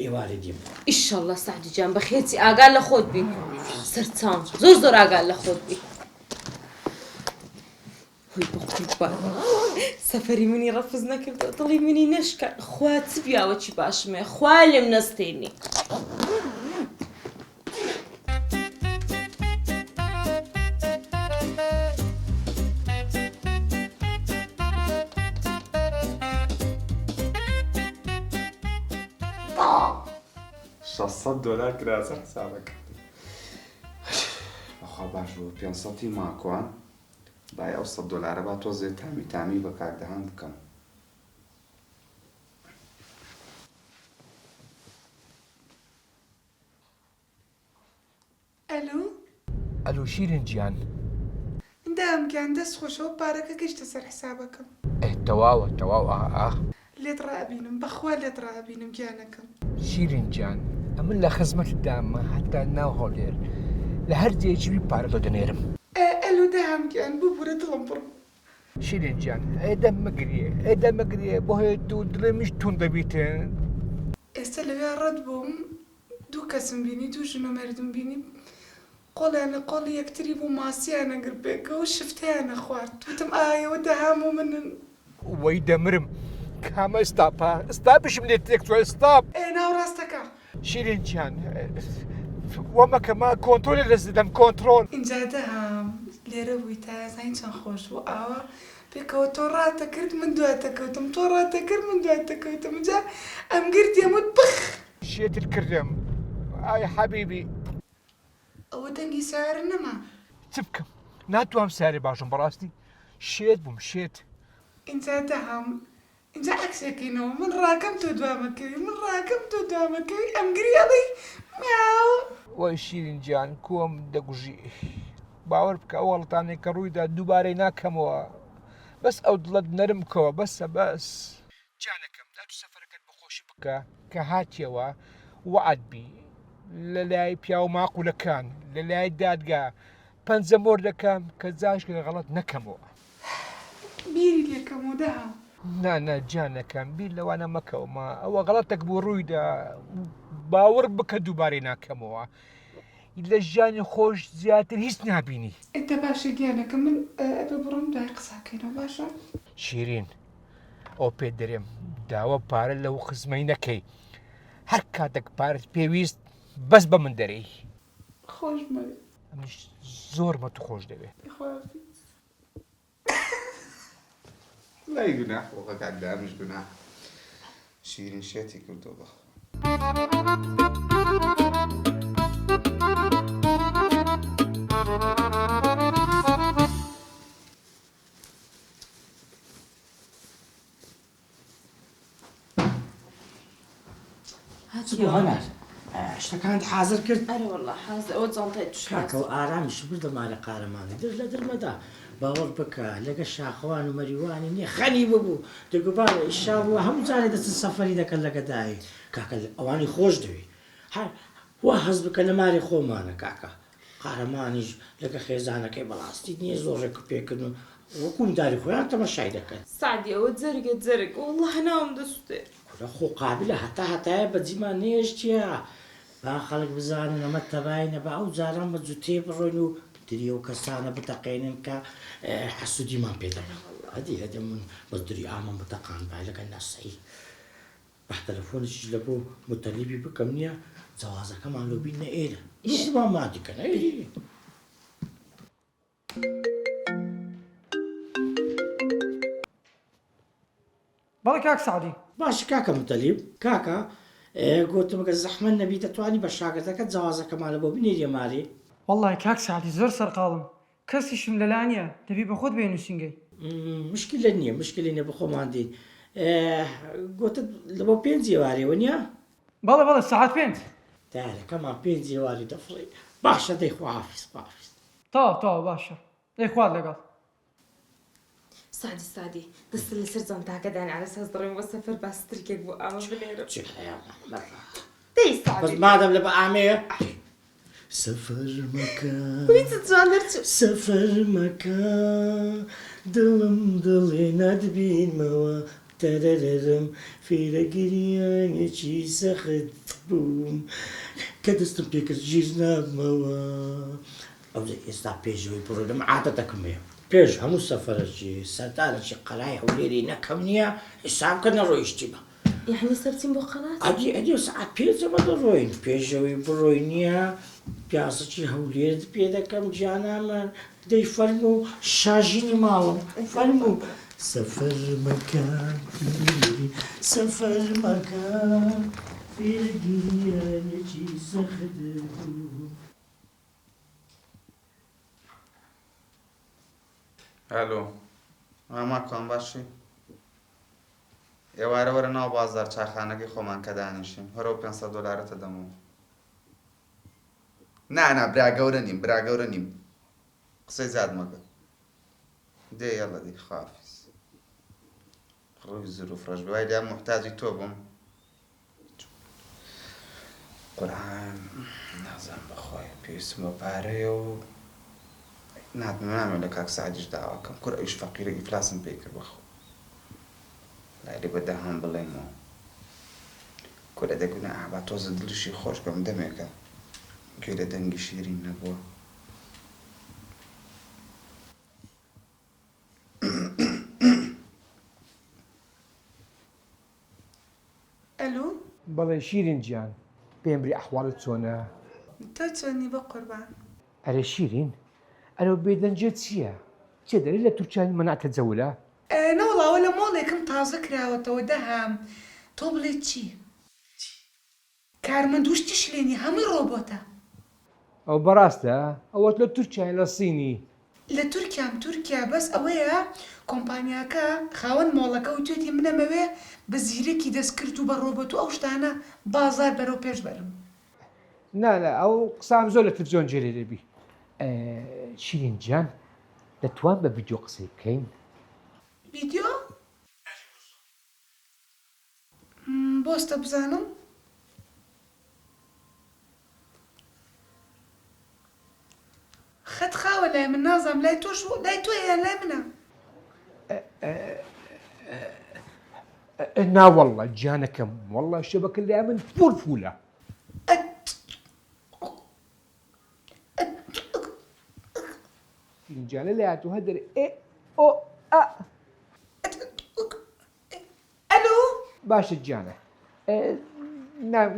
ئێوارە دیم ئیشەڵڵا سعدی جان بەخێتی ئاگال لە خۆت بی سەرچاوم زۆر ئاگال لە خۆت بی هۆی بە قوربان سەفەری منی ڕەفز نەکردەوە دڵی منی نەشکە خوا چ بیاوە چی باشمێ خوا لێم نەستێنی $600 کراسە حسابەکە بەخوا باش بوو 500 ماکۆن بای ئەو $100 با تۆزێ تامی بە کاکدەهان بکەم ئەلو شیرین گیان دامگیان دەست خۆشەوە پارەکە گەشتە سەر حسابەکەم تەواو لێت ڕابینم بەخوا لێت ڕابینم گیانەکەم شیرین گیان ئەمن لە خزمەتدامە هەتا ناو هەولێر لە هەر جێکی پارەتۆ دەنێرم ئەلو دامگیان ببوورە دڵم بڕم شیرین گیان ئێدە مەگریێ بۆ هەیە دوو دڵێمیش تون دەبیتن ئێستا لەوێ ڕەت بووم دوو کەسم بینی دوو ژن و مەردم بینی قۆڵیان لە قۆڵی یەکتری بوو ماسییانە گربێکەوە شفتیانە خوارد وتم ئایەوە دەهام و منن وەی دەمرم کامە ئستاپە ئستاپشم لێ تێک تۆ ئستاپ ناوڕاستەکە شیرین گیان وەمەکەمە کۆنتۆلی لەز دەم کۆنتڕۆل اینجا دەهام لێرە بووی تا زین چەند خۆش بوو ئاوە پێکەوە تۆ ڕاتە کرد من دواتەکەوتم تۆ ڕاتە کرد من دواتەکەوتم جا ئەم گردیەموت بخ شێتر کردم ئای حەبیبی ئەوە دەنگی سارە نەما چ بکەم ناتوانم سارێ باشم بەڕاستی شێت بووم شێت اینجا دەهام اینجا عکسێکینەوە من ڕاکەم تۆ دوامەکەی من ڕاکەم تۆ دوامەکەی ئەم گریاڵی میاو وای شیرین گیان کۆم دەگوژی باوەڕ بکە ئەو وەڵتانێک کە ڕوویدا دووبارەی ناکەمەوە بەس ئەو دڵت نەرم بکەوە بەسە بەس جانەکەم دا تو سەفەرەکەت بەخۆشی بکە کە هاتیەوە وعدبی لە لای پیا و ماقولەکان لە لای دادگا پەنجە مۆر دەکەم کە جاشکە غەڵەت نەکەمەوە بیری لێکەمەوە داهاو نانە جانەکەم بیر لەوانە مەکەومە ئەوە غەڵەتێک بۆ ڕوویدا باوەڕ بکە دووبارەی ناکەمەوە لە ژیانی خۆش زیاتر هیچ نابینی ئێتە باشە گیانەکە من ئەبێ بڕۆم دوای قساکەینەوە باشە شیرین ئەو پێ دەرێم داوە پارە لەو خزمەی نەکەی هەر کاتێک پارت پێویست بەس بە من دەرەی خۆش مەوێ ئەمیش زۆرمە تو خۆش دەوێت خۆافیز لای گوناح خۆکە کاکدامش گوناح شیرین شێتی کردەوە بەخۆ هەنار شتەکانت حازر کرد ئەرە وەڵڵا حازر ئەوە جانتای توش کاکە و ئارامیش بردە مالە قارەمانی در لە درمەدا باوەڕ بکە لەگە شاخەوان و مەریوانی نییە خەنی ببوو دەگوبارە ئیشا بووە هەموو جارێ دەچن سەفەری دەکەن لەگەدایی کاکە ئەوانی خۆش دەوێت وا هەز بکە لە ماری خۆمانە کاکە قارەمانیش لەگە خێزانەکەی بەڵاستی نییە زۆڕێک پێکردن وەکوم داری خۆیان تەماشای دەکەن سعدی ئەوە جەرگە جەرگ وەڵڵا هەناوم دەسووتێ کورە خۆ قابلە هەتایە بەجیمان نێشتیە با خەڵک بزانن ئەمە تەباینە بە ئەو جاران بە جوتێ بڕۆین و دری ئەو کەسانە بتەقێنن کە حەسوودیمان پێدەکەن هەدی هەدە من بەدری ئامان بتەقان بای لەگەن نەسەی بە تەلەفۆنیش لە بۆ متەلیبی بکەم نییە جەوازەکەمان لۆ بینە ئێرە ئیشمان مادیکەن بەڵێ کاک سعدی باش کاکە متەلیب کاکە گوتمەکە زەحمە نەبی دەتوانی بە شاگردەکە جەوازەکەمان لە بۆ بینێریە ماری وەڵڵای کاک سعدی زۆر سەرقاڵم کەسیشم لەلانە دەبی بە خۆت بێنووسنگەی مشکلە نییە مشکلی نیە بە خۆمان دین گوتت لە بۆ پێنج ئێوارەوە نییە بەڵێ سەعات پێنج دارەکەمان پێنج ئێواری دەفڕی باشە دەی خواحافیز تاوا باشە دەی خوارد لەگەڵ سعدی دەستە لەسەر جانتاکەدان عرە ساز دەڕێم بۆ سەفەر باسترکێک بۆ ئامە بنێرە دەی بەس سعدی مادەم لە بە ئامەیە سەفەر مەکە جوان دەرچ سەفەر مەکە دڵم دڵێ نەدبینمەوە تەرەرەرم فێرەگریانێکی سەخت بووم کە دەستم پێکرد ژیر نابمەوە ئەو ئێستا پێشەوەی بڕۆ لەمە عادەتەکەمەیە پێش هەموو سەفەرەکی سەردانێکی قەلای هەولێری نەکەم نییە حساب کە نەڕۆیشتی بە یعنی سەرچین بۆ قەڵات ئەدی سعات پێنجەمە دەڕۆین پێشەوەی بڕۆی نییە پیاسەکی هەولێر پێ دەکەم گیانامە دەی فەرمو و شاژینی ماڵم فەرمو سەفەر مەکە سەفەر مەکە فێرگیرانێکی سەخت بوو هەلۆ ئاما کۆم باشی ئێوارە وەرە ناو بازار چاخانەکەی خۆمان کە دانیشین هەرۆ $500 دەمەوە نا برا گەورە نیم قسەی زیاد مەکە دێ یەڵە دی خافیز ڕووی زروف ڕەش بوای لیا محتاجی تۆ بووم قورعان نازانم بەخۆی پێویستم بە پارەیە و نامێ لە کاک سعدیش داواکەم کوڕ ئەویش فەقیرە ئیفلاسم پێ کرد بەخۆ لای لێ بەدەهام بڵێمەوە کورە دەگونا ئابا تۆزە دڵشی خۆش بەم دەمێکە گوێ لە دەنگی شیرین نەبووە ئەلو بەڵێ شیرین گیان پێمبری ئەحواڵت چۆنە تۆ چۆنی بە قوربان ئەرێ شیرین ئەرە بێدەنجێ چییە چێ دەری لە تورکیانی مەناتە جەولە نەوڵاوە لە مۆڵێکم تازە کراوەتەوە دەهام تۆ بڵێ چی کارمەند وشتی شلێنی هەمووی ڕۆبۆتە ئەو بەڕاستە ئەوەت لە تورکیای لە سینی لە تورکیا بەس ئەوەیە کۆمپانیاکە خاوەن مۆڵەکە و توێتی منەمەوێ بە زیرەکی دەستکرد و بە ڕۆبەت و ئەو شتانە بازار بەرەو پێش بەرم. لا ئەو قسام زۆر لە تلڤیزیۆن جێرێ دەبی. شیرین جان دەتوان بە ڤیدیۆ قسەی بکەین؟ ڤیدیۆ؟ بۆستە بزانم؟ خەت خاوە لای من نازام لای تۆش لای تۆ یان لای منە؟ ناوەڵڵە گیانەکەم وەڵڵا شەبەکە لای من فولە. گیانە لای هاتوو هەدەر ئەلۆ؟ باشە گیانە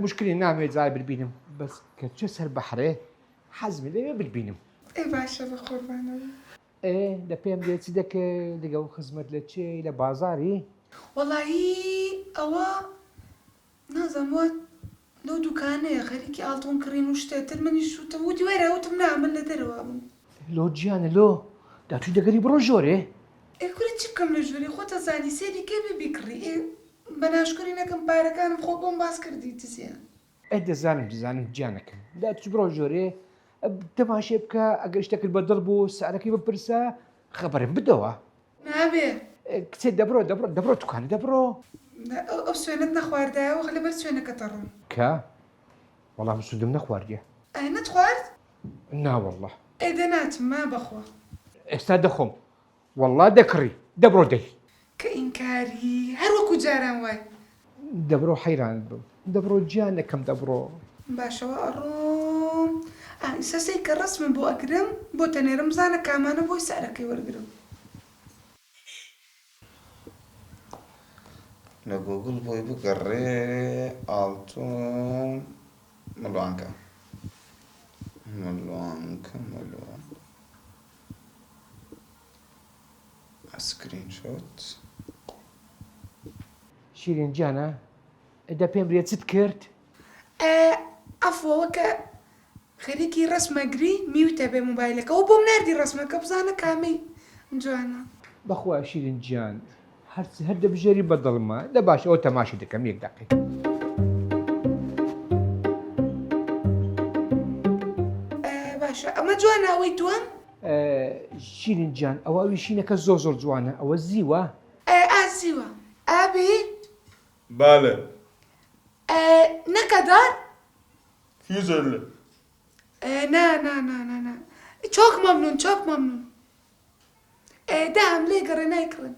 مشکلی نامێت زای بربینم بەس کە چه سەر بەحرێ حەزمی لەوێ بربینم. ئەی باشە بە قوربانەوە. لە پێم دێ چی دەکەی لەگەڵ خزمەت لە چێ لە بازاری؟ وەڵاهی ئەوە نازانوە لەو دوکانەیە خەریکی ئاڵتۆن کڕین و شتێتر منیش وتم وتی وەرە وتم نامن لە دەرەوە بووم. لۆ گیانە لۆ داتوی دەگەری بڕۆ ژۆرێ؟ کورە چی بکەم لە ژووری خۆتە زانی سێری کێ ببی کڕی بە ناشکری نەکەم پارەکانم خۆ بۆم باس کردی تزیان. دەزانم گیانەکەم داتوی بڕۆ ژۆرێ تەماشێ بکە ئەگەر شتێکت بەدڵ بوو سارەکەی بپرسە خەبەرم بدەوە. نابێ کچێ دەبڕۆ توکانە دەبڕۆ. ئەو سوێنت نەخواردایەوە لەبەر سوێنەکەتە ڕۆم. کە؟ وەڵام سوودم نەخواردیە. ئەی نەتخوارد؟ ناوەڵڵا. ئێدە ناتم ما بەخوا. ئێستا دەخۆم وەڵڵا دەکڕی دەبڕۆ دەی. کە ئینکاری هەر وەکو جاران وای. دەبڕۆ حەیران بم دەبڕۆ گیانەکەم دەبڕۆ. باشەوە ئەڕۆم سەسەی کە ڕسمم بۆ ئەگرم بۆ تەنێرم بزانە کامانە بۆی سارەکەی وەرگرم. لە گوگڵ بۆی بگەڕێ ئاڵتۆن مڵوانکە ئەسکرین شۆت. شیرین جانە ئەدا پێم برێ چت کرد؟ ئەفۆوە کە خەریکی ڕسمەگری میوتە بێ مۆبایلەکە و بۆم نردی ڕسمەکە بزانە کامی جوانە. بەخوا شیرین گیان هەر دەبژێری بەدڵمە لە باش ئەوە تەماشی دەکەم یەک دەقێ. باشە ئەمە جوانە ئەوەی دووەم؟ شیرین گیان ئەوە ویشینەکە زۆر جوانە ئەوە زیوە؟ زیوە. ئابی؟ بالە. نەکەدار؟ فیزەلە. نا چۆک مەمنون. دام لێ گەڕێ نایکڕن.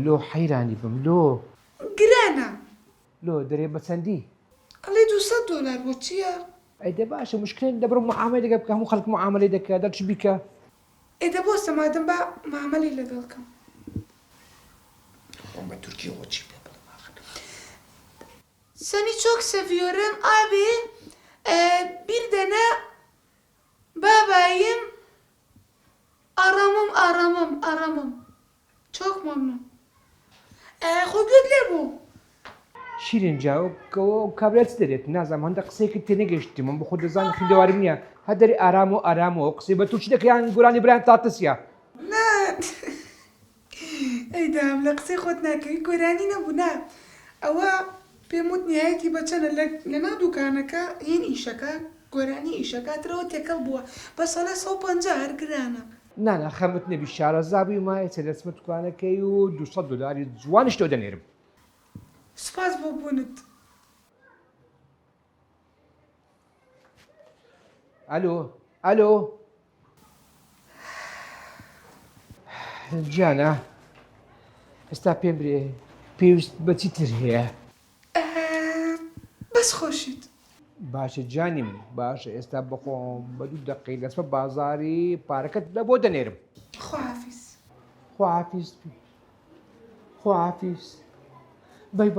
لۆ حەیرانی بم لۆ گرانە. لۆ دەرێ بە چەندی؟ ئەڵێ $200 بۆ چییە؟ ئەیدە باشە مشکلێن دەبڕ معاملەی دەکە بکە هەموو خەڵک معاملەی دەکە دەرچ بیکە. ئێدە بۆستە مادەم بە معاملەی لەگەڵکەم. بە تورکیەوە چی پێ بڵێ سەنی چۆک سەڤیۆرم ئابێ بیردەنە باباییم ئارامم چۆک مەمنون. خۆ گوێت لێ بوو. شیرین جاوکەوە کابرات دەرێت نازانم هەندە قسەیەکت تێنەگەشتی من بە خۆ دەزانم خوێندەواریم نییە هەدەری ئارامەوە قسەی بە تووشی دەکەیان گۆرانی برایان تاتسیە. ئەیدام لە قسەی خۆت ناکەوی گۆرانی نەبوو نا ئەوە پێم وت نیایەتی بەچەنە لە ناو دوکانەکە هین ئیشەکە گۆرانی ئیشەکاترەوە تێکەڵ بووە بە سەڵە 150 هەر گرانە. نانا خەمت نەبی شارەزابووی مایە چە دەسمە توکانەکەی و $200 جوانش تۆ دەنێرم. سپاس بۆ بوونت. ئەلۆ گیانە ئێستا پێم برێ پێویست بەچی تر هەیە؟ بەس خۆشیت. باشە جانیم باشە ئێستا بخۆم بە 2 دقەی دەسمە بازاری پارەکەت لە بۆ دەنێرم. خواحافیز بای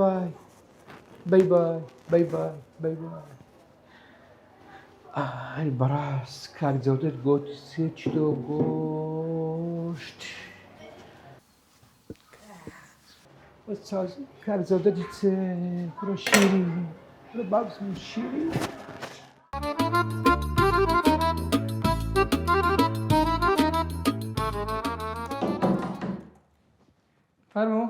ئای بەڕاست کاک جەودەت گوت 3 کیلۆ گۆشت. کاک جەودەتی چ کوڕە شیرین کوڕە بابزم شیرین. فرموا.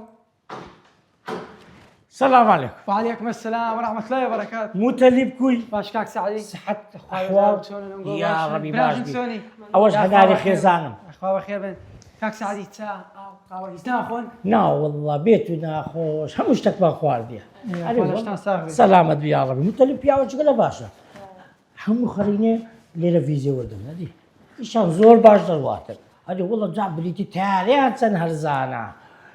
السلام عليكم. وعليكم السلام ورحمة الله وبركاته. متلي بكوي باش كاك سعدي. صحة أحوال أحوال يا ربي باش بي. سوني. أول هناري خيزانم. أخوة خير بن. كاك سعدي تا قهوة ناخون. نا والله بيتنا خوش همش تكبر خواردية. سلامت يا ربي متلي بيا وجهك باشا. هم خرينة ليلة فيزا وردنا دي. إيشان زور باش درواتر. هذه والله جاب بريتي تاريخ سنة هرزانا.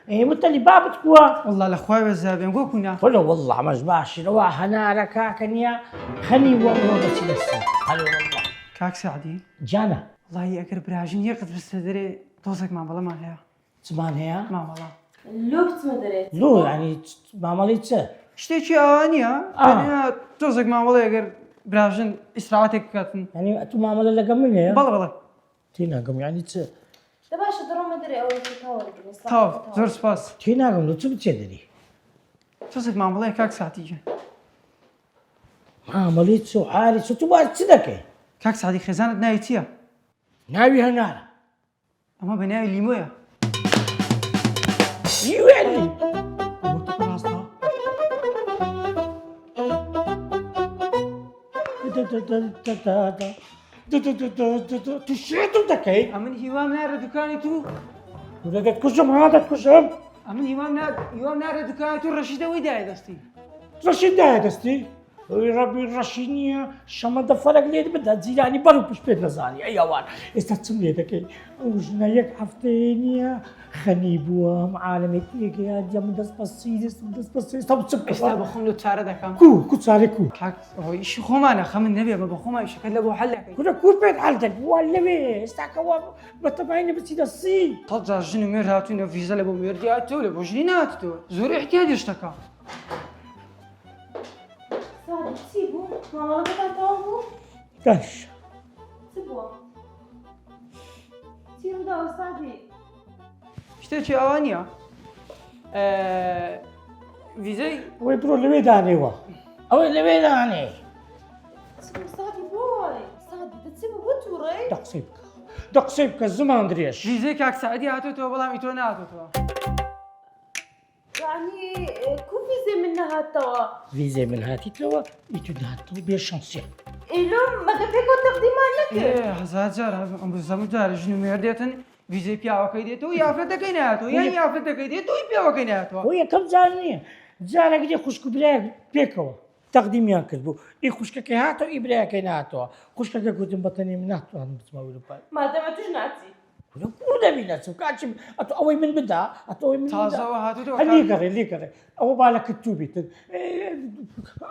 إيه متلي بابت كوا. والله الأخوة والزابين قول كنا. ولا والله مش باش روا هنارا كاكنيا خني والله بس لسه. هلا والله. كاك سعدي. جانا. والله يأكل براجين يقد بستدري توصك مع بالله ما لها. زمان هي؟ ما والله. لوبت مدري لو يعني ما ماليتسه. اشتكي أوانيا. يعني توصك مع والله يأكل براجين إسرائيلك كاتن. يعني أنتم ما عمل لك من هي؟ بالله. تينا قم يعني تسه. دباش درو مدري أول تطور طاف زور سباس. تينا قم لو تبتدري. توصك مع والله كاك سعدي. ما ماليتسه حالي سو تبغى تصدقه. كاك سعدي خزانة نايتيا. ناوي هنارا. أما بناوي ليمويا. يوالي. وتكون أصلا. تشيتو دكاي. أمن هوام نار دكاني تو. ولا تكشم هذا تكشم. أمن هوام نار دكاني تو رشيدة ويداي دستي. رشيد هادستي. يا ربي الرشينية شما دفرق لي بدها تزيداني برو بش بيت نزاني أي أوان استتسمي دكاي وجنا يك حفتينيا خنيبوا معالمي تيجي يا ديام دس بسيط طب تسبك استبخون له تسارة دكان. كو تساري كو. كاك هو إيش خمانة خم النبي ما بخوما إيش كله بو حلك. كنا كو بيت حالتك ولا بيه استعكوا بتبعيني بس الصين. طلع جنو ميرهاتو فيزا لبو ميردياتو لبو جنينات تو زور احتياج اشتكى. صادق سيبو ما والله بتعرفوا كاش. سيبوه سيبو ده صادق اشتكي أوانيا. فيزا. ويبرو اللي بيداني وا. أو اللي بيداني. سيبو صادق بوي صادق تسيبو بطوري. دقصيبك الزمان دريش. فيزا كاك سعدي هاتو تو بلا ميتونا هاتو تو. يعني كوفي زي منها توا فيزا من هاتي توا يتودهاتو بيشانسي. إلهم ما قفيكو تقديم عنك إيه هزار جار أم بزمو جار جنو ميردياتن فيزا بيا وكيديتو يا فردا كيناتو يا فردا كيديتو يبيا وكيناتو. ويا كم زانية زارك دي خشك براك بيكوا تقديم ياكذبو يخشك كهاتو إبراك كيناتو خشك كنت بطني مناتو هم بتسمعوا له ما دامتوش ناتي ولا بينا سو كاتشم أتو أوي من بدا أتو من تازا وهاتو تو. اللي كره أو بالك التوبي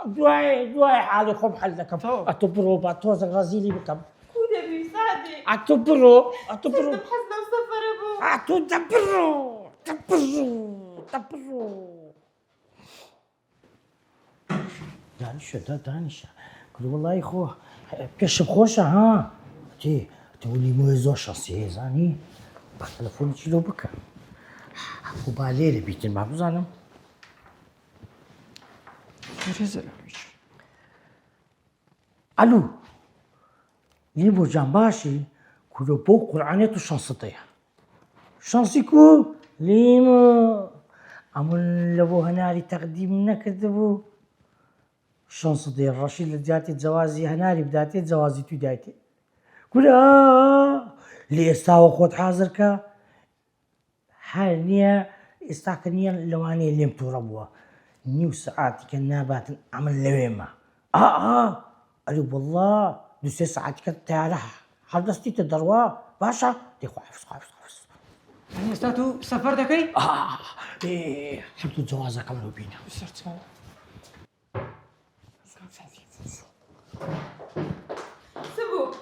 دواي حالي خب حلك أتو برو باتوز غازيلي بكم كودا بيساعدي أتو برو حسنا وسفر أبو أتو دبرو دانشة دانشة قلت والله يا اخوه كشف خوشه ها تقولي مو زوج شخصيه زاني بالتلفون تشيلو بكا وباليلي بيتن ما بزانم الو ليبو جنباشي كلو بو قرعانيتو شانسطيه شانسيكو ليمو عمل لبو هناري تقديم نكذبو شانس ديال الرشيد لدياتي زوازي هناري بداتي زوازي تودايتي قول لي استاو خود حاضرك حاليا استاكنيا لواني اللي متوربوا نيو ساعات كنا بات عمل لويما قالوا والله دو 6 ساعات كنت تعرف حدثتي تدروا باشا ديخو حفظ يعني استاتو سفر دكاي. ايه حبتو الجوازة كملوا بينا صرت سبو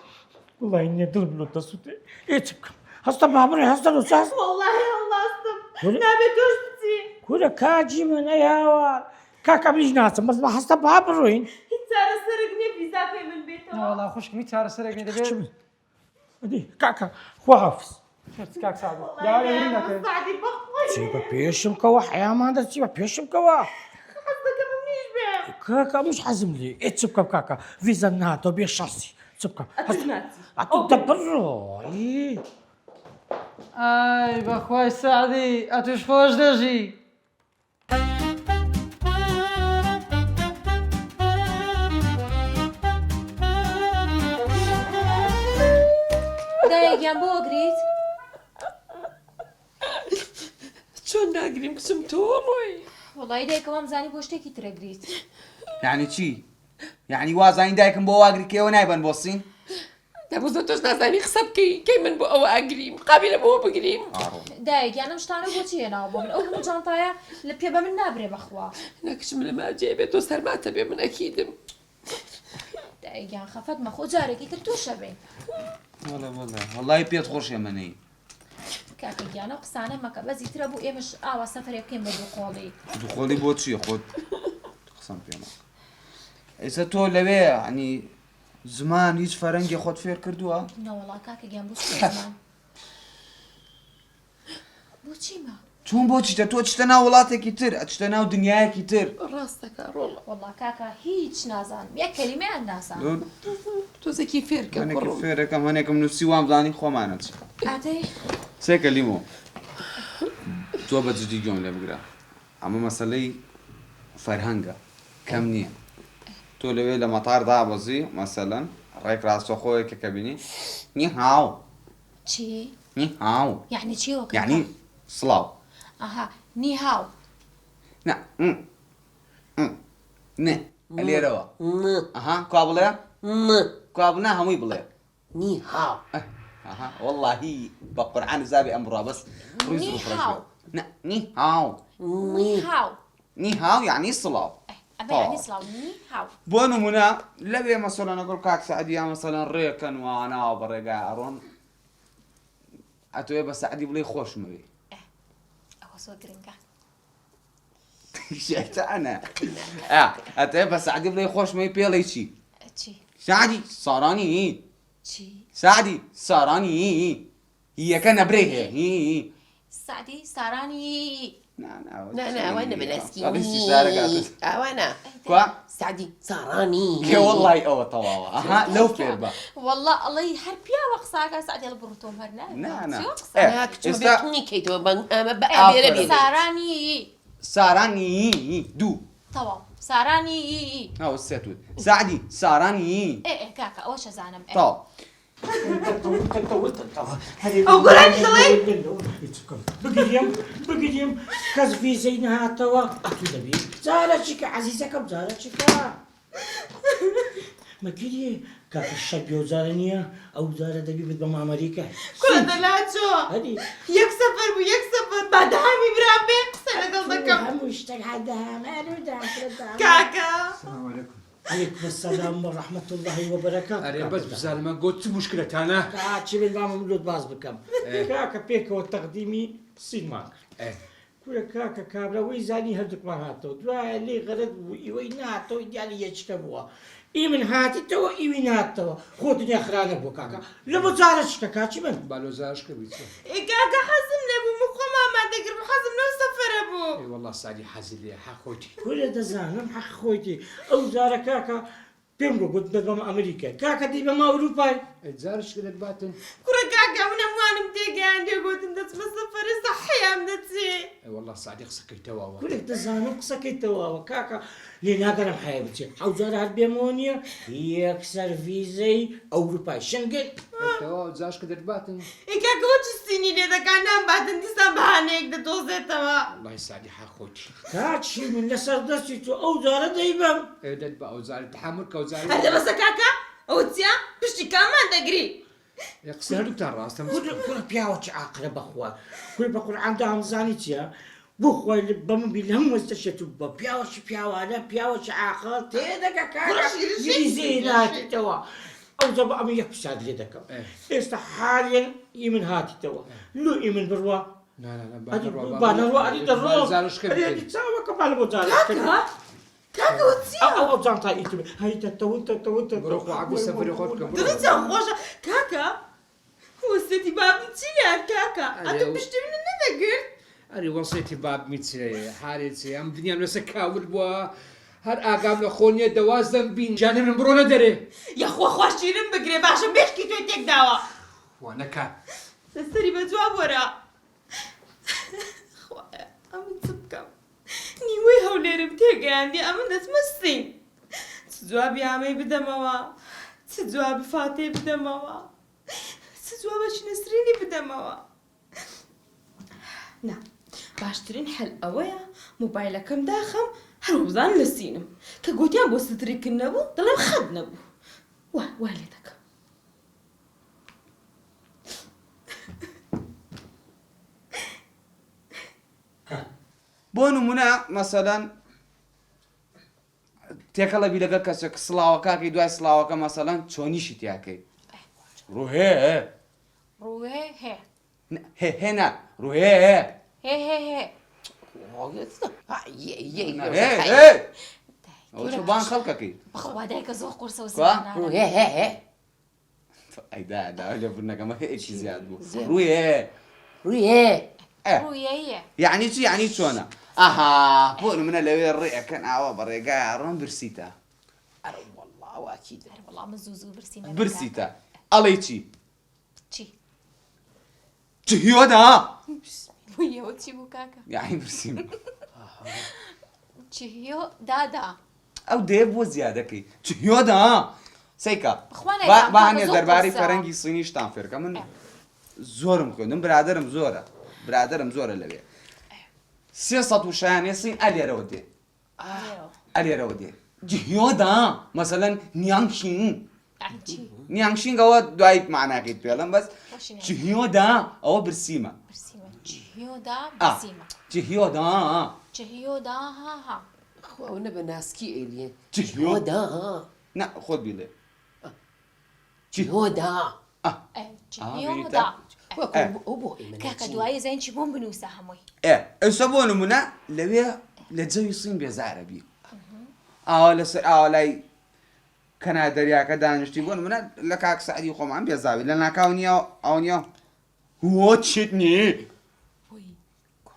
والله اني اضرب له التصويت ايه تبكى هسه بابري هسه الاستاذ والله الله استب نابتوش تسي كودا كاجي من ايوا كاكا بيجناس بس ما هسه بابروين يتسار سرقني في زافي من بيته لا والله خوش كمية سارة سرقني دبي. ادي كاكا حافظ شرت كاك سعد يا ولي هنا صعدي بخوي سيبا بيش مكوح يا مان سيبا بيش مكوح حظك منيش بيه كاكا مش حازم لي ايه تسبكا كاكا فيزا ناتو بيش شانسي تسبكا أتجناتي اتدبروا ايه ئای بەخوای سعدی ئەتوش خۆش دەژی. دایەگیان بۆ ئەگریت؟ چۆن ناگریم کچم تۆڵۆی وەڵی دایکەوەم زانی بۆ شتێکی ترەگریت. یعنی چی؟ یعنی وازانی دایکم بۆ واگری کێوە نایبەن بۆ سین؟ دەبوو تۆش نازانی قسە بکەی کەی من بۆ ئەوە ئەگریم قابلە بۆ بگریم دایەگیانم شتانە بۆچی هێناوە بۆ من ئەو هەموو جانتایە لە پێ بە من نابرێ بەخوا. نەکچم لە ماجێ بێت تۆ سەرماتە بێ من ئەکیدم دایەگیان خەفەت مەخۆ جارێکی تر تووشە بێ. وەڵای پێت خۆشێ منەی. کاکەگیانە قسانە مەکە بەزی ترە بوو ئێمەش ئاوا سەفەرێ بکەین بە دووقۆڵی. دووخۆڵی بۆ چییە خۆت قسەم پێ مەکە. ئێستا تۆ لەوێ ینی زمان هیچ فەرەنگی خۆت فێر کردووە؟ نەوەڵا کاکەگیان بۆ زمان بۆچی مە؟ چۆن بۆ چیتە تۆ چتە ناو وڵاتێکی تر ئەچتە ناو دنیایەکی تر ڕاستەکە ڕۆڵە وەڵا کاکە هیچ نازانم یەک کەلیمەیان نازانم. تۆزێکی فێرکە هەنێکی فێرەکەم هەنێکم نووسی وام زانی خۆمانە چ ئاتەی سێ کەلیمۆ تۆ بە جدی گوێم لێ بگرە ئەمە مەسەلەی فەرهەنگە کەم نییە تۆ لەوێ لە مەتار دابەزی مەسەلەن ڕێک ڕاستەخۆیەکە کە بینی نی هاو چی؟ نی هاو یعنی چی وەکە؟ یعنی سڵاو ئاها نی هاو نە نێ ئەلێرەوە ئەها کوا بڵێ کوا بنا هەمووی بڵێ نی هاو ئەها وەڵڵاهی بە قورعان زابی ئەمڕۆ بەس ڕووی نی زوو هاو نە نی هاو نی هاو نی هاو یعنی سڵاو ئەبێ یعنی سڵاو نی هاو بۆ نمونە لەوێ مەسەلەن ئەگەر کاک سەعدی یا مەسەلەن ڕێکەن واناوە بە ڕێگای ئەڕۆن ئەتوێ بە سەعدی بڵێ خۆشمەوێ ئەوە زۆر گرنگە شەیتانە ئەتوێ بە سەعدی بڵێ خۆشمەوێ پێڵێ چی چی؟ سعدی سارانی چی؟ سعدی سارانی هیەکە نەبرێ هەیە سعدی سارانی ئەوانە بەناسکی ئەوانە کوا سعدی سارانی کێ وەڵڵای ئەوە تەواوە ئەها لەو فێر بە وەڵڵا ئەڵەی هەر پیاوە قساکە سعدی لە بڕۆ تۆم هەر کچنی کەیتەوە ئەمە بە ئابێرە بێ سارانی سارانی دوو تەواو سارانی ئەوە سێتوت سعدی سارانی کاکە ئەوە شەزانم تاو ئەو گۆرانی دەڵێ بگریم کەس ڤیزەی نەهاتەوە ئەتوو دەبێت جارەچی کە عەزیزەکەم جارەچی کە مەگیری کاکە شەک بێوجارە نییە ئەو جارە دەبی بێت بە مامەریکە کۆدەلاچۆ یەک سەفەر بوو یەک سەفەر بەداهامی برا بێ قسە لەگەڵ دەکەم هەموو شتێک کاکە عليكم السلام ورحمة الله وبركاته. ئەرێ بەس بزانمە گۆت چ مشکلەتانە؟ چی بێت بامە ملوت باز بکەم. کاکە پێکەوە تەقدیمی سینمان کرد. کورە کاکە کابراوەی زانی هەردووکمان هاتەوە دوایە لێ غەرەت بوو ئیوەی نهاتەوە دیاری یەکشتە بووە. ئی من هاتیتەوە ئیوی نهاتەوە خۆ دنیا خراپە بۆ کاکە لە بۆ جارە چتە کاچی من بالۆزارشکە بیت کاکە حەزم لێبوو من خۆم ئامادەگرم حەزم لەو سەفەرە بوو وەڵڵا سادی حەزی لێ حەخۆیتی کورە دەزانم حەق خۆیتی ئەو جارە کاکە پێم بۆ گوت بەم ئەمریکا کاکە دی بەم ئەوروپای جارشکە دەباتن کوڕە کاکە من هەمووانم تێگەیان دێگوتم دەچمە سەفەرە سەحەیام دەچێ وەڵڵا سادی قسەکەیتەواوە کورێک دەزانم قسەکەیتەواوە کاکە لێ ناگەرم حیا بچێت ئەو جارە هەر بێمەوە نییە یەکسەر ڤیزەی ئەوروپای شنگن جاشکە دەباتن کاکەوە چ سینی لێ دەکات نامباتن دیسان بەهانەیەک دەدۆزێتەوە وڵڵای سادی حەخۆیتی کاچی من لەسەر دەستی تۆ ئەو جارە دەیبەم دەت بە ئەو زاری تحمل کە ئەو زاری هەردە بەسە کاکە ئەوە چیە پشتی کامان دەگری قسە هەردووکتان ڕاستەم کورە پیاوەکی عاقلە بەخوا کوێ بە قورعاندا هەمزانی چییە بۆ خۆی بە من بی لە هەموو وەستەشێت و بە پیاوەکی پیاوانە پیاوەکی عاقڵ تێدەگە کاکەتەوە ئەو دە بە ئەمە یەک پیساد لێ دەکەم ئێستا حالێن ئی من هاتیتەوە لۆ ئی من بڕوە بانەڕوە ئەری دەڕۆزارشکەوەکە باە بۆ جارەکە کاکەوە چیە ئەو جانتای ئیتر هەیتە تەوتە بڕۆ عبی سەفەری خۆت بکەم دڵیان خۆشە کاکە وەسێتی بابی چی لێر کاکە ئەتە پشتی منە نەدەگرت ئەری وەسێتی باب میچێ حالێتی ئەم دنیام لەسەر کاول بووە هەر ئاگام لە خۆنیە دەوازدەم بین جانێ من بڕۆنە دەرێ یاخوا خواشیرم بگرێ باشە بێشکی تۆی تێک داوە وانەکە سەری بە جواب وەرە خوایە ئەمن چ بکەم نیوەی هەولێرم تێگەیاندی ئەمن دەچمەستین چ جوابی ئامەی بدەمەوە چ جوابی فاتێ بدەمەوە چ جوابە نەسرینی بدەمەوە نا باشترین حەل ئەوەیە مۆبایلەکەم داخەم هەروە بزان لە سینم کە گوتیان بۆ ستریکن نەبوو دەڵێم خەد نەبوو وا لێ دەکەم بۆ نمونە مەسەلەن تێکەڵە بی لەگەڵ کەسێک سڵاوەکەی دوای سڵاوەکە مەسەلەن چۆنیشی تیاکەی ڕوهێ ڕوێ هێ هێنا ڕوهێ هێ ئەو بان خەڵکەکەی بەخوا دایکە زۆر قورسە و هێ ئەیدا لە برنەکەمە هێچی زیاد بوو ڕوویێ ڕویێ ڕویەیە یعنی چی یعنی چۆنە ئاها بۆ منە لەوێ ڕێەکەن ئاوە بە ڕێگای ڕۆم برسیتە وەڵام من زوو برسی برسیتە ئەڵێ چی چی چهیۆدا ڕویەوە چی بوو کاکە یعنی برسیم چهیۆ دادا ئەو دێ بۆ زیادەکەی چهیۆدا سەیکە بەخوا نایزانم بەهانێ زۆر دەربارەی قورسە. فەرەنگی سینی شتان فێرکە من زۆرم خوێندم برادرم زۆرە لەوێ 300 وشایانێ سین ئەلێرەوە دێ ئەلێرەوە دێ جهیۆدا مەسەلەن نیانشین یعنی چی نیانشینگەوە دوای معناکەیت پێڵم بەس باشینە. جهیۆدا ئەوە برسیمە برسیمە چهیۆدا برسیمە جهیۆدا چهیۆدا ها ئەو نەبە ناسکی ئێلیێ جهیۆدا نە خۆت بیڵێ جهۆدا چهیۆدا ئەو بۆ کاکە دوایی زین چی بۆم بنووسە هەمووی ئێستا بۆ نمونە لەوێ لە جەوی سین بێزارە بی ئاوا لەسەر ئاوا لای کەنا دەریاکە دانیشتی بۆ نمونە لە کاک سەعدی خۆمان بێزاوی لە ناکاو نییە ئەو نییە هۆ چیت نی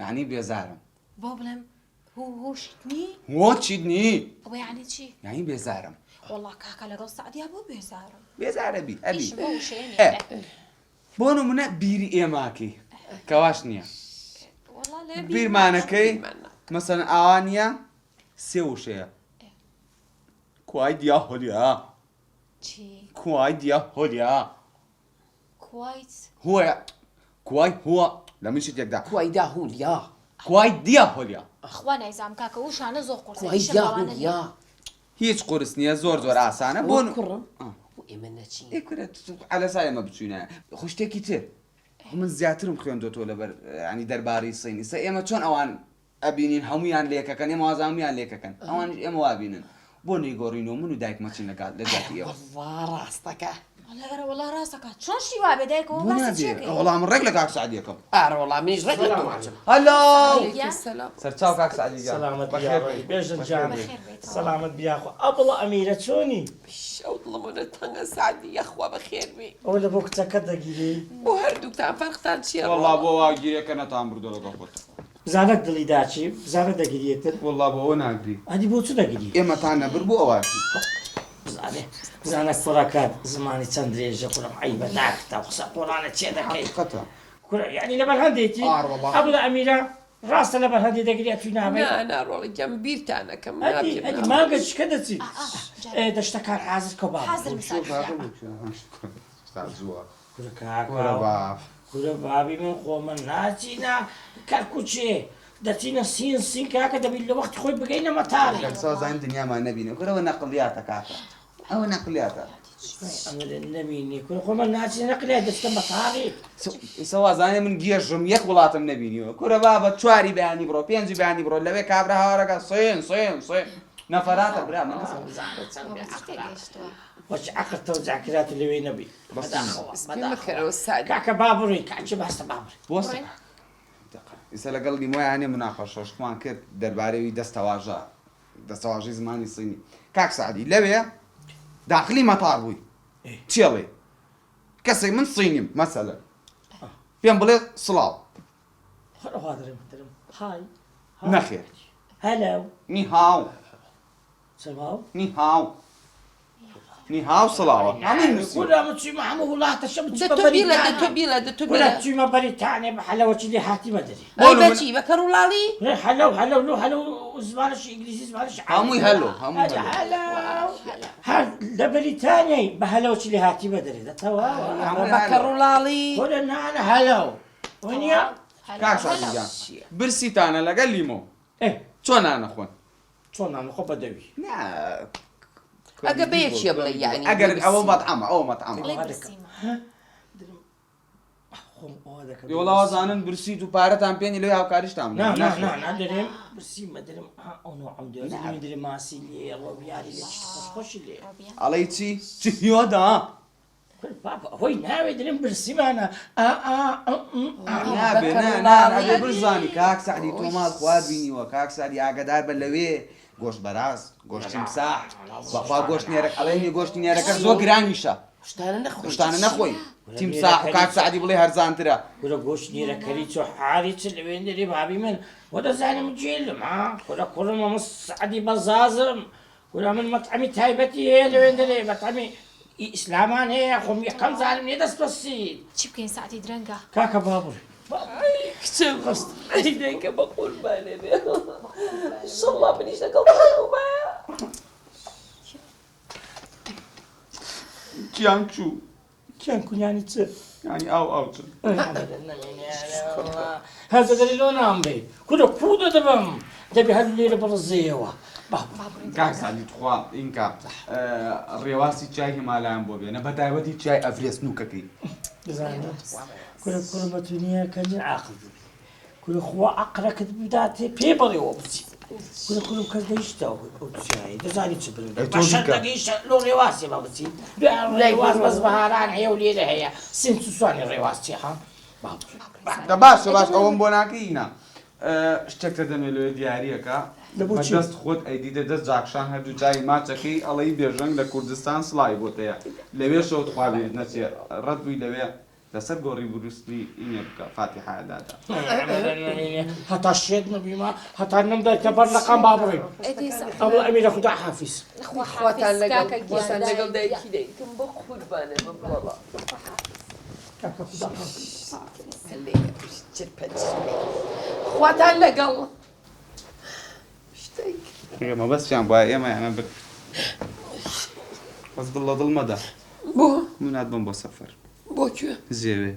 یعنی بێزارم بۆ بڵێم هوشتنی هۆ چیت نی ئەوە یعنی چی یعنی بێزارم وەڵا کاکە لەگەڵ سەعدیا بۆ بێزارم بێزارە بی ئەبی ئیش بۆ وشێنێ بۆ نمونە بیری ئێماکەی کەواش نییە وەڵا لێ بیرمانەکەی مەسەن ئاوانە سێ وشەیە کوای دیا هۆلیا چی کوای دیا هۆلیا کوایت هۆە کوای هوە لە من شتێکدا کوایدا هولیا کوای دیا هۆلیا خوا نایزام کاکە وشانە زۆر قورسە کوایدا هولیا هیچ قورس نییە زۆر ئاسانە بۆ کوڕم ئێمە نەچین ئەلەسا ئێمە بچوینە خوشتێکی تر من زیاترم خوێندۆتۆ لەبەر ینی دەربارەی سینی سە ئێمە چۆن ئەوان ئەبینین هەمویان لێکەکەن ئێمە وازانیان لێکەکەن ئەوان ئێمە وابینن بۆ نەیگۆڕینەوە من و دایک مەچین لەگات لە جاتیەوە ڕاستەکە وەڵا ڕاستەکە چۆن شی وابێ دایکەوە باسی چێکەی وەڵام ڕێک لە کاک سعدیەکەم ئاڕۆڵا منیش ڕێک لە تۆماچم هەلو سەلام سەرچاو کاک سعدی جان سلامت بێژن جان سلامت بیاخۆ ئەبڵە ئەمیرە چۆنی شەو دڵمونە تەنگە سعدی یەخوا بەخێر بێ ئەو لە بۆ کچەکە دەگیری بۆ هەردووکتان فەرقتان چییە وەڵا بۆ واگیرەکە نەتان بردۆ لەگەڵ خۆت بزانەت دڵی داچی بزانە دەگیرێتر وەڵا بۆ ئەوە ناگری ئەدی بۆ چ دەگیری ئێمەتان نەبر بۆ ئەواتی بزانە کوڕەکەت زمانی چەند درێژە کوڕم عیبە ناکتە قسە قۆڵانە چێ دەکەی قەتە یعنی لەبەر هەندێکی ئەبڵە ئەمیرە ڕاستە لەبەر هەندێک دەگری ئەتوی نامێ ناڕۆڵی گەم بیرتانەکەم ئەدی ماگە چکە دەچی دەشتەکان حازر کە با کورە بابی من خۆمە ناچینە کەرکوچێ دەچینە سین کاکە دەبیت لە وەختی خۆی بگەینە مەتاڵی سازان دنیامان نبینە کورەوە نەقلیاتە کاکە ئەوە نەقلیاتە نبینی کورە خۆمە ناچی نەقلێ دەستە مەتاڵی سەوازانێ من گێژم یەک وڵاتم نبینیەوە کورە بابە چواری بەیانی بڕۆ پێنجی بەیانی بڕۆ لەوێ کابرا هاوارەکە سێن نەفەراتە برا من وەچ عەقڵتەوە جاکرات لەوێ نەبی مەکەرەوە سعدی کاکە با بڕۆی کاچی بەستە با بڕۆی بۆسە ئیسە لەگەڵ لیمۆیانێ مناقەشەشتمان کرد دەربارەوەی دەستەواژەی زمانی سینی کاک سعدی لەوێ داخلی مەتار بووی چێڵێ کەسێک من سینیم مەسەلە پێم بڵێ سڵاو خەرەخوا درم های نەخێر هەلو نی هاو سەماو نی هاو نی هاو سڵاوە ولا متشيما عمو والله تشم دەتۆ بیڵە دەتۆ بیڵە دەتۆ ولا بیڵە تشيما بريطانيا بحلاوة اللي هاتي مدري ئەی بەچی بە کەڕوڵاڵی هلو لو هلو زمانش انجليزي زمانش هەمووی هەلو هەمووی هل ده بريطانيا بهلو اللي هاتي مدري ده توا بە کەڕوڵاڵی ولا انا هلو ونيا کاک سعدیجان برسیتانە لەگەڵ لیمۆ چۆن نانەخۆن شلون انا خو بدوي ئەگە بەیەکیە بڵێ یعنی ئەگەر ئەوە مەطعەمە ئەوە مەطعەمە وڵاوەزانن برسیت و پارەتان پێنی لەوێ هاوکاریشتان لا لا لا ندرم بس ما درم انا عم دري ماسي لي روبياري لي خوش لي ئەڵەی چی هیوەدا بابا هوي ناوي درم برسي ما انا نابێ نابێ برزانی کاک سعدی تۆ ماڵ خوارد بینیوە کاک سعدی ئاگدار بە لەوێ گۆشت بەراز گۆشتی مساح بەخوا گۆشت نێرەک ئەڵێنی گۆشتی نێرەکە زۆر گرانیشە شتانە نەخۆی تیمساح و کاک سعدی بڵێ هەرزانترە ولا گۆشت نێرەکەری چۆ حاری چ لەوێن دەری بابی من وەدەزانم جێلم ولا کوڕم ئەمە سعدی بەزازم ولا من مەطعەمی تایبەتی هەیە لەوێن دەرێ مەطعەمی ئیسلامان هەیە خۆم یەکەم زانم لێ دەست بەسید چی بکەین سعدی درەنگە کاکە بابڕ کچم ئەیدەیکە بە قوربانێ بێ شەڵڵا بنیش لەگەڵ بەخەوبایە کیان چوو کیان کونیانی چ ینی ئەو چ هەزە دەری لۆ نام بێ کورە کو دەدەبم دەبێ هەر لێرە بڕزێەوە کاک سعدی توخوا ئینکە ڕێواسی چای هیمالایان بۆ بێنە بە تایبەتی چای ئەڤرێست نوکەکەی كل بتونيا كان عاقل كل خوا عقلك بداتي بيبري وبتي كل كان يشتاو وتشاي دزاني تبرد عشان تلاقيش لو رواسي ما بتي رواس بس بهاران هي وليله هي سنت سواني رواسي ها باش ئەوم بۆ ناکەینە شتێکتە دەمێ لێ دیارریەکە دەست خۆت ئەیدیدە دەست جاکشان هەردوو جای ماچەکەی ئەڵەی بێژەنگ لە کوردستان سڵای بۆتەیە لەوێ شەوت خوابێت نەچێ ڕەت بووی لەوێ لەسەر گۆڕی بروسلی ئینێ بکە فاتیحەدادا هەتا شێت نەبیما هەتا نەمدایتە بەر لەقام بابڕێ ئەوڵ ئەمیرە خوددا حافیز خواتان لەگەڵ دایکی دەیکم بۆ قوربانێ بە بڵە خواتان لەگەڵ ئێمە بەسیان وایە ئێمە ئەمە بک بەس دڵ لە دڵ مەدا بۆ منات بم بۆ سەفەر بۆ کوێ زێوێ